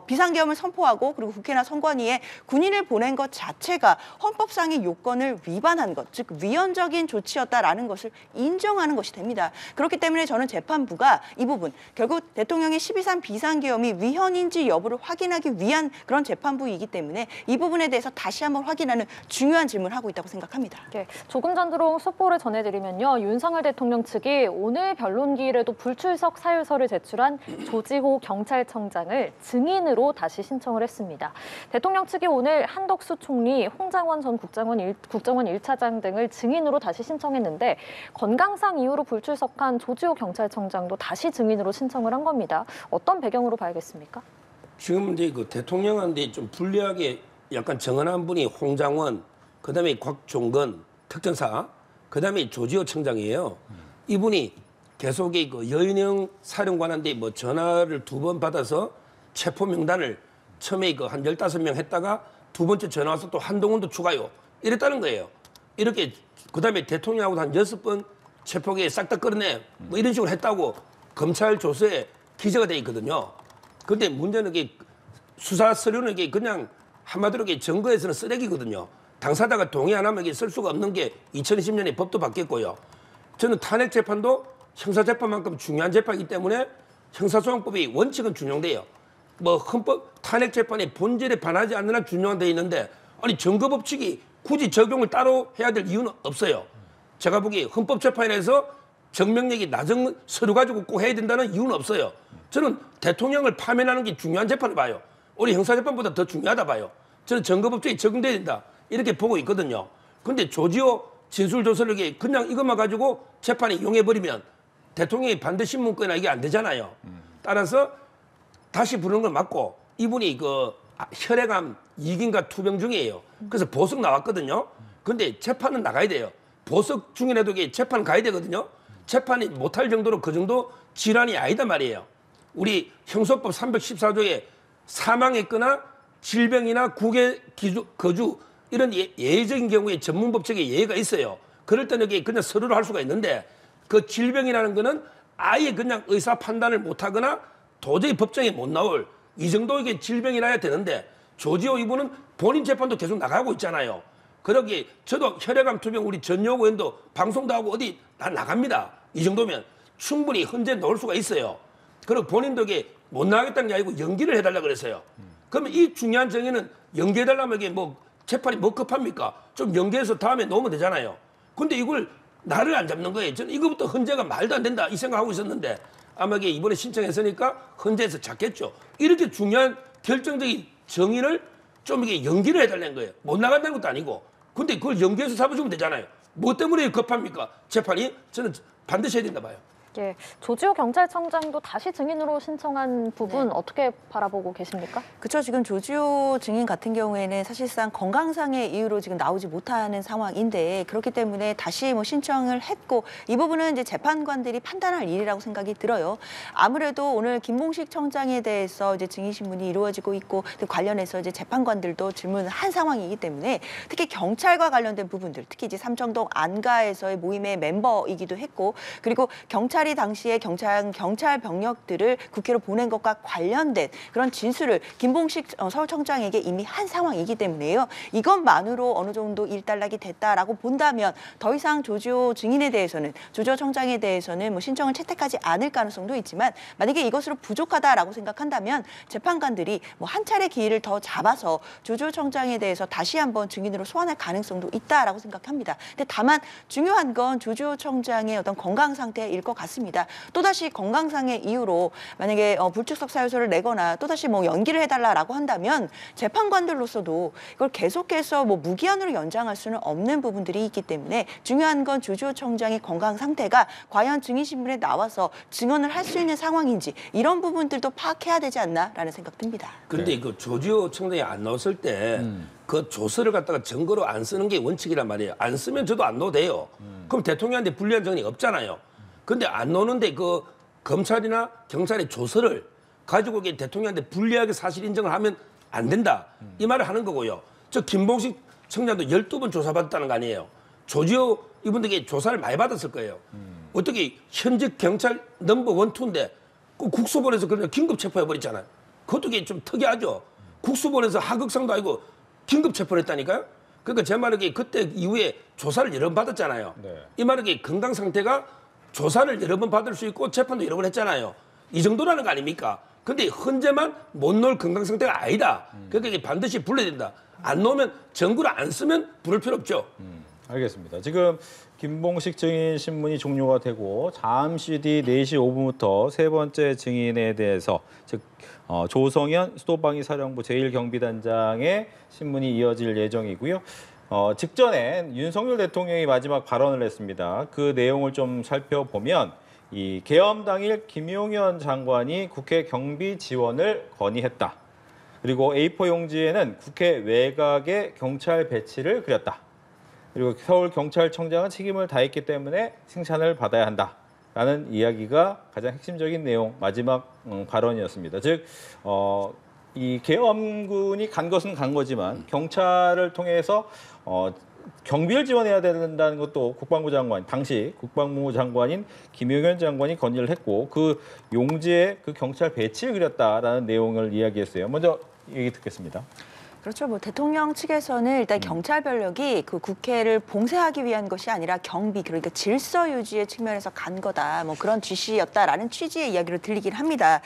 비상계엄을 선포하고 그리고 국회나 선관위에 군인을 보낸 것 자체가 헌법상의 요건을 위반한 것, 즉 위헌적인 조치였다라는 것을 인정하는 것이 됩니다. 그렇기 때문에 저는 재판부가 이 부분, 결국 대통령의 12.3 비상계엄이 위헌인지 여부를 확인하기 위한 그런 재판부이기 때문에 이 부분에 대해서 다시 한번 확인하는 중요한 질문을 하고 있다고 생각합니다. 네, 조금 전 들어온 속보를 전해드리면요. 윤석열 대통령 측이 오늘 변론기일에도 불출석 사유서를 제출한 조지호 경찰청장을 증인으로 다시 신청을 했습니다. 대통령 측이 오늘 한덕수 총리, 홍장원 전 국정원 1차장 등을 증인으로 다시 신청했는데 건강상 이유로 불출석한 조지호 경찰청장도 다시 증인으로 신청을 한 겁니다. 어떤 배경으로 봐야겠습니까? 지금 이제 그 대통령한테 좀 불리하게 약간 정언한 분이 홍장원, 그다음에 곽종건 특전사, 그다음에 조지호 청장이에요. 이분이 계속 그 여인영 사령관한테 뭐 전화를 2번 받아서 체포 명단을 처음에 그 한 15명 했다가 두 번째 전화 와서 또 한동훈도 추가요. 이랬다는 거예요. 이렇게 그다음에 대통령하고도 한 6번 체포계획 싹 다 끌어내 뭐 이런 식으로 했다고 검찰 조서에 기재가 돼 있거든요. 그런데 문제는 이게 수사 서류는 이게 그냥 한마디로 이게 증거에서는 쓰레기거든요. 당사자가 동의 안 하면 이게 쓸 수가 없는 게 2020년에 법도 바뀌었고요. 저는 탄핵 재판도 형사재판만큼 중요한 재판이기 때문에 형사소송법이 원칙은 준용돼요. 뭐 헌법 탄핵 재판의 본질에 반하지 않는 한 준용돼 있는데 아니 증거법칙이 굳이 적용을 따로 해야 될 이유는 없어요. 제가 보기에 헌법재판에서 증명력이 낮은 서류 가지고 꼭 해야 된다는 이유는 없어요. 저는 대통령을 파면하는 게 중요한 재판을 봐요. 우리 형사재판보다 더 중요하다 봐요. 저는 증거법칙이 적용돼야 된다 이렇게 보고 있거든요. 그런데 조지호 진술조서를 그냥 이것만 가지고 재판에 이용해버리면 대통령이 반대신문권이나 이게 안 되잖아요. 따라서 다시 부르는 건 맞고 이분이 그 혈액암 2기인가 투병 중이에요. 그래서 보석 나왔거든요. 근데 재판은 나가야 돼요. 보석 중이라도 이게 재판 가야 되거든요. 재판이 못할 정도로 그 정도 질환이 아니다 말이에요. 우리 형소법 314조에 사망했거나 질병이나 국외 거주 이런 예외적인 경우에 전문법칙에 예외가 있어요. 그럴 때는 이게 그냥 서류로 할 수가 있는데 그 질병이라는 거는 아예 그냥 의사 판단을 못하거나 도저히 법정에 못 나올 이 정도의 질병이라야 되는데 조지호 이분은 본인 재판도 계속 나가고 있잖아요. 그러기에 저도 혈액암 투병 우리 전효고 의원도 방송도 하고 어디 다 나갑니다. 이 정도면 충분히 헌재 넣을 수가 있어요. 그리고 본인도 이게 못 나가겠다는 게 아니고 연기를 해달라 그랬어요. 그러면 이 중요한 정의는 연기해달라면 이게 뭐 재판이 뭐 급합니까? 좀 연기해서 다음에 놓으면 되잖아요. 근데 이걸 나를 안 잡는 거예요. 저는 이거부터 헌재가 말도 안 된다 이 생각하고 있었는데 아마 이게 이번에 신청했으니까 헌재에서 잡겠죠. 이렇게 중요한 결정적인 정의를 좀 이게 연기를 해달라는 거예요. 못 나간다는 것도 아니고. 근데 그걸 연기해서 잡아주면 되잖아요. 뭐 때문에 급합니까? 재판이? 저는 반드시 해야 된다 봐요. 예, 조지호 경찰청장도 다시 증인으로 신청한 부분 어떻게 바라보고 계십니까? 그렇죠. 지금 조지호 증인 같은 경우에는 사실상 건강상의 이유로 지금 나오지 못하는 상황인데 그렇기 때문에 다시 뭐 신청을 했고 이 부분은 이제 재판관들이 판단할 일이라고 생각이 들어요. 아무래도 오늘 김봉식 청장에 대해서 이제 증인 신문이 이루어지고 있고 관련해서 이제 재판관들도 질문을 한 상황이기 때문에 특히 경찰과 관련된 부분들, 특히 이제 삼청동 안가에서의 모임의 멤버이기도 했고 그리고 경찰이 경찰이 당시에 경찰 병력들을 국회로 보낸 것과 관련된 그런 진술을 김봉식 서울청장에게 이미 한 상황이기 때문에요. 이것만으로 어느 정도 일단락이 됐다라고 본다면 더 이상 조지호 증인에 대해서는 조지호 청장에 대해서는 뭐 신청을 채택하지 않을 가능성도 있지만 만약에 이것으로 부족하다라고 생각한다면 재판관들이 뭐 한 차례 기회를 더 잡아서 조지호 청장에 대해서 다시 한번 증인으로 소환할 가능성도 있다라고 생각합니다. 근데 다만 중요한 건 조지호 청장의 어떤 건강 상태일 것 같습니다. 또다시 건강상의 이유로 만약에 불출석 사유서를 내거나 또다시 뭐 연기를 해달라라고 한다면 재판관들로서도 이걸 계속해서 뭐 무기한으로 연장할 수는 없는 부분들이 있기 때문에 중요한 건 조지호 청장의 건강 상태가 과연 증인신문에 나와서 증언을 할 수 있는 상황인지 이런 부분들도 파악해야 되지 않나라는 생각 듭니다. 그런데 그 조지호 청장이 안 나왔을 때 그 조서를 갖다가 증거로 안 쓰는 게 원칙이란 말이에요. 안 쓰면 저도 안 넣어도 돼요. 그럼 대통령한테 불리한 증언이 없잖아요. 근데 안 넣는데 그 검찰이나 경찰의 조서를 가지고 대통령한테 불리하게 사실 인정을 하면 안 된다. 이 말을 하는 거고요. 저 김봉식 청장도 12번 조사받았다는 거 아니에요. 조지호 이분들에게 조사를 많이 받았을 거예요. 어떻게 현직 경찰 넘버 1, 2인데 그 국수본에서 그냥 긴급 체포해버렸잖아요. 그것도 좀 특이하죠. 국수본에서 하극상도 아니고 긴급 체포를 했다니까요. 그러니까 제 말은 그때 이후에 조사를 여러 번 받았잖아요. 네. 이 말은 건강 상태가 조사를 여러 번 받을 수 있고 재판도 여러 번 했잖아요. 이 정도라는 거 아닙니까? 근데 현재만 못 놓을 건강 상태가 아니다. 그러니까 이게 반드시 불러야 된다. 안 놓으면 정구를 안 쓰면 부를 필요 없죠. 알겠습니다. 지금 김봉식 증인 신문이 종료가 되고 잠시 뒤 4시 5분부터 세 번째 증인에 대해서 즉 조성현 수도방위 사령부 제1경비단장의 신문이 이어질 예정이고요. 직전엔 윤석열 대통령이 마지막 발언을 했습니다. 그 내용을 좀 살펴보면 이 계엄 당일 김용현 장관이 국회 경비 지원을 건의했다. 그리고 A4 용지에는 국회 외곽에 경찰 배치를 그렸다. 그리고 서울경찰청장은 책임을 다했기 때문에 칭찬을 받아야 한다라는 이야기가 가장 핵심적인 내용, 마지막 발언이었습니다. 즉, 이 계엄군이 간 것은 간 거지만 경찰을 통해서 경비를 지원해야 된다는 것도 국방부 장관, 당시 국방부 장관인 김용현 장관이 건의를 했고 그 용지에 그 경찰 배치를 그렸다라는 내용을 이야기했어요. 먼저 얘기 듣겠습니다. 그렇죠. 뭐 대통령 측에서는 일단 경찰 병력이 그 국회를 봉쇄하기 위한 것이 아니라 경비, 그러니까 질서 유지의 측면에서 간 거다. 뭐 그런 지시였다라는 취지의 이야기로 들리긴 합니다.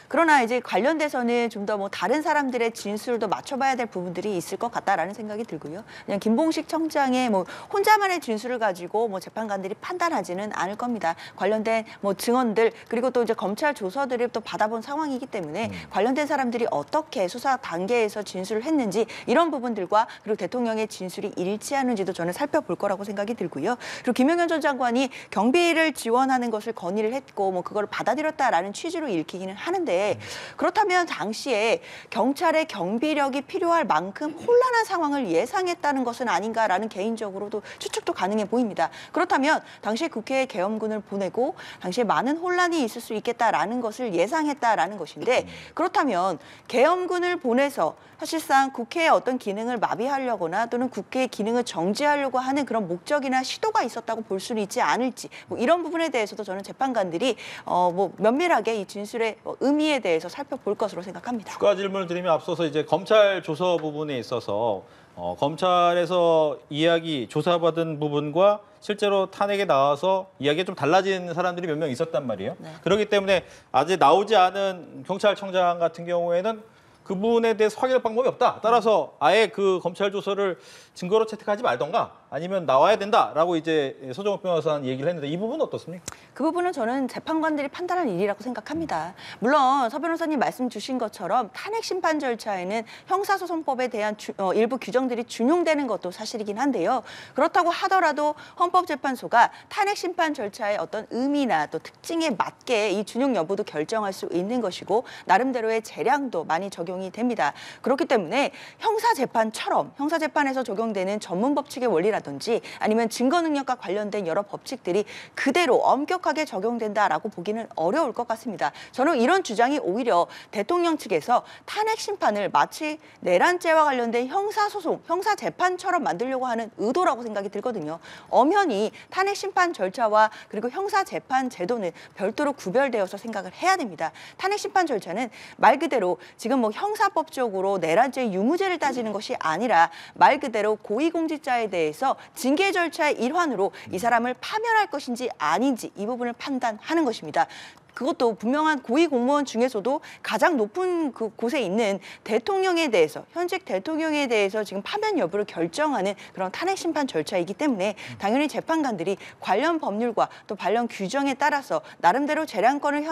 그러나 이제 관련돼서는 좀 더 뭐 다른 사람들의 진술도 맞춰봐야 될 부분들이 있을 것 같다라는 생각이 들고요. 그냥 김봉식 청장의 뭐 혼자만의 진술을 가지고 뭐 재판관들이 판단하지는 않을 겁니다. 관련된 뭐 증언들 그리고 또 이제 검찰 조서들을 또 받아본 상황이기 때문에 관련된 사람들이 어떻게 수사 단계에서 진술을 했는지 이런 부분들과 그리고 대통령의 진술이 일치하는지도 저는 살펴볼 거라고 생각이 들고요. 그리고 김용현 전 장관이 경비를 지원하는 것을 건의를 했고 뭐 그걸 받아들였다라는 취지로 읽히기는 하는데 그렇다면 당시에 경찰의 경비력이 필요할 만큼 혼란한 상황을 예상했다는 것은 아닌가라는 개인적으로도 추측도 가능해 보입니다. 그렇다면 당시에 국회에 계엄군을 보내고 당시에 많은 혼란이 있을 수 있겠다라는 것을 예상했다라는 것인데 그렇다면 계엄군을 보내서 사실상 국회의 어떤 기능을 마비하려거나 또는 국회의 기능을 정지하려고 하는 그런 목적이나 시도가 있었다고 볼 수는 있지 않을지 뭐 이런 부분에 대해서도 저는 재판관들이 뭐 면밀하게 이 진술의 의미에 대해서 살펴볼 것으로 생각합니다. 추가 질문을 드리면 앞서서 이제 검찰 조서 부분에 있어서 검찰에서 이야기 조사받은 부분과 실제로 탄핵에 나와서 이야기가 좀 달라진 사람들이 몇 명 있었단 말이에요. 네. 그렇기 때문에 아직 나오지 않은 경찰청장 같은 경우에는 그 부분에 대해서 확인할 방법이 없다. 따라서 아예 그 검찰 조서를 증거로 채택하지 말던가 아니면 나와야 된다라고 이제 서정욱 변호사는 얘기를 했는데 이 부분은 어떻습니까? 그 부분은 저는 재판관들이 판단할 일이라고 생각합니다. 물론 서 변호사님 말씀 주신 것처럼 탄핵 심판 절차에는 형사소송법에 대한 일부 규정들이 준용되는 것도 사실이긴 한데요. 그렇다고 하더라도 헌법재판소가 탄핵 심판 절차의 어떤 의미나 또 특징에 맞게 이 준용 여부도 결정할 수 있는 것이고 나름대로의 재량도 많이 적용을 적용이 됩니다. 그렇기 때문에 형사재판에서 적용되는 전문 법칙의 원리라든지 아니면 증거능력과 관련된 여러 법칙들이 그대로 엄격하게 적용된다라고 보기는 어려울 것 같습니다. 저는 이런 주장이 오히려 대통령 측에서 탄핵 심판을 마치 내란죄와 관련된 형사소송, 형사재판처럼 만들려고 하는 의도라고 생각이 들거든요. 엄연히 탄핵 심판 절차와 그리고 형사재판 제도는 별도로 구별되어서 생각을 해야 됩니다. 탄핵 심판 절차는 말 그대로 지금 뭐 형사법적으로 내란죄 유무죄를 따지는 것이 아니라 말 그대로 고위공직자에 대해서 징계 절차의 일환으로 이 사람을 파면할 것인지 아닌지 이 부분을 판단하는 것입니다. 그것도 분명한 고위 공무원 중에서도 가장 높은 그 곳에 있는 대통령에 대해서, 현직 대통령에 대해서 지금 파면 여부를 결정하는 그런 탄핵 심판 절차이기 때문에 당연히 재판관들이 관련 법률과 또 관련 규정에 따라서 나름대로 재량권을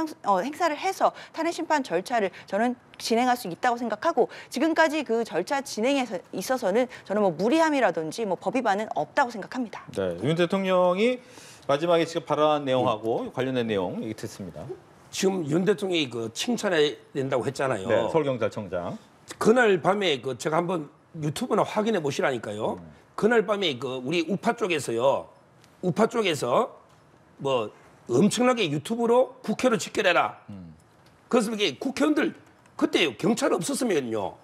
행사를 해서 탄핵 심판 절차를 저는 진행할 수 있다고 생각하고, 지금까지 그 절차 진행에 있어서는 저는 뭐 무리함이라든지 뭐 법 위반은 없다고 생각합니다. 네, 윤 대통령이 마지막에 지금 발언한 내용하고 관련된 내용 얘기 듣습니다. 지금 윤 대통령이 그 칭찬해야 된다고 했잖아요. 네, 서울경찰청장. 그날 밤에 그 제가 한번 유튜브나 확인해 보시라니까요. 그날 밤에 그 우리 우파 쪽에서 뭐 엄청나게 유튜브로 국회로 직결해라. 그래서 이게 국회의원들 그때 경찰 없었으면요,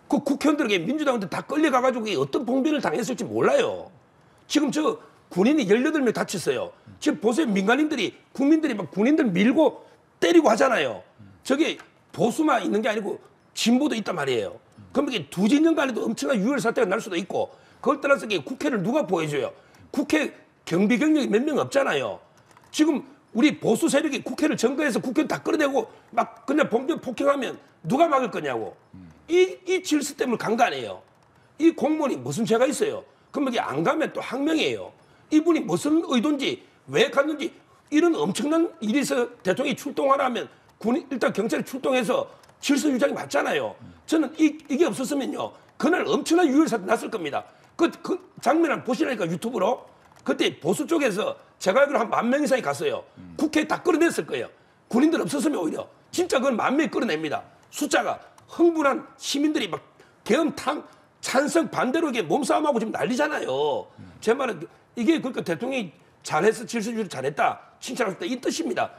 그 국회의원들에게 민주당한테 다 끌려가가지고 어떤 봉변을 당했을지 몰라요. 지금 저 군인이 18명 다쳤어요. 지금 보세요, 민간인들이 국민들이 막 군인들 밀고 때리고 하잖아요. 저게 보수만 있는 게 아니고 진보도 있단 말이에요. 그럼 이게 두 진영 간에도 엄청난 유혈 사태가 날 수도 있고, 그걸 따라서 이게 국회를 누가 보호해줘요? 국회 경비 경력이 몇 명 없잖아요. 지금 우리 보수 세력이 국회를 점거해서 국회를 다 끌어내고 막 그냥 봉변 폭행하면 누가 막을 거냐고. 이 질서 때문에 간 거 아니에요. 이 공무원이 무슨 죄가 있어요? 그럼 여기 안 가면 또 항명이에요. 이분이 무슨 의도인지 왜 갔는지, 이런 엄청난 일이 있어 대통령이 출동하라 하면 일단 경찰이 출동해서 질서 유지하기 맞잖아요. 저는 이게 없었으면요, 그날 엄청난 유혈 사태 났을 겁니다. 그 장면을 보시라니까 유튜브로. 그때 보수 쪽에서 제가 알기로 한 10,000명 이상이 갔어요. 국회에 다 끌어냈을 거예요. 군인들 없었으면 오히려 진짜 그건 10,000명이 끌어냅니다. 숫자가 흥분한 시민들이 막 계엄 찬성 반대로 이게 몸싸움하고 지금 난리잖아요. 제 말은 이게 그러니까 대통령이 잘해서 질서유지를 잘했다, 칭찬했다 이 뜻입니다.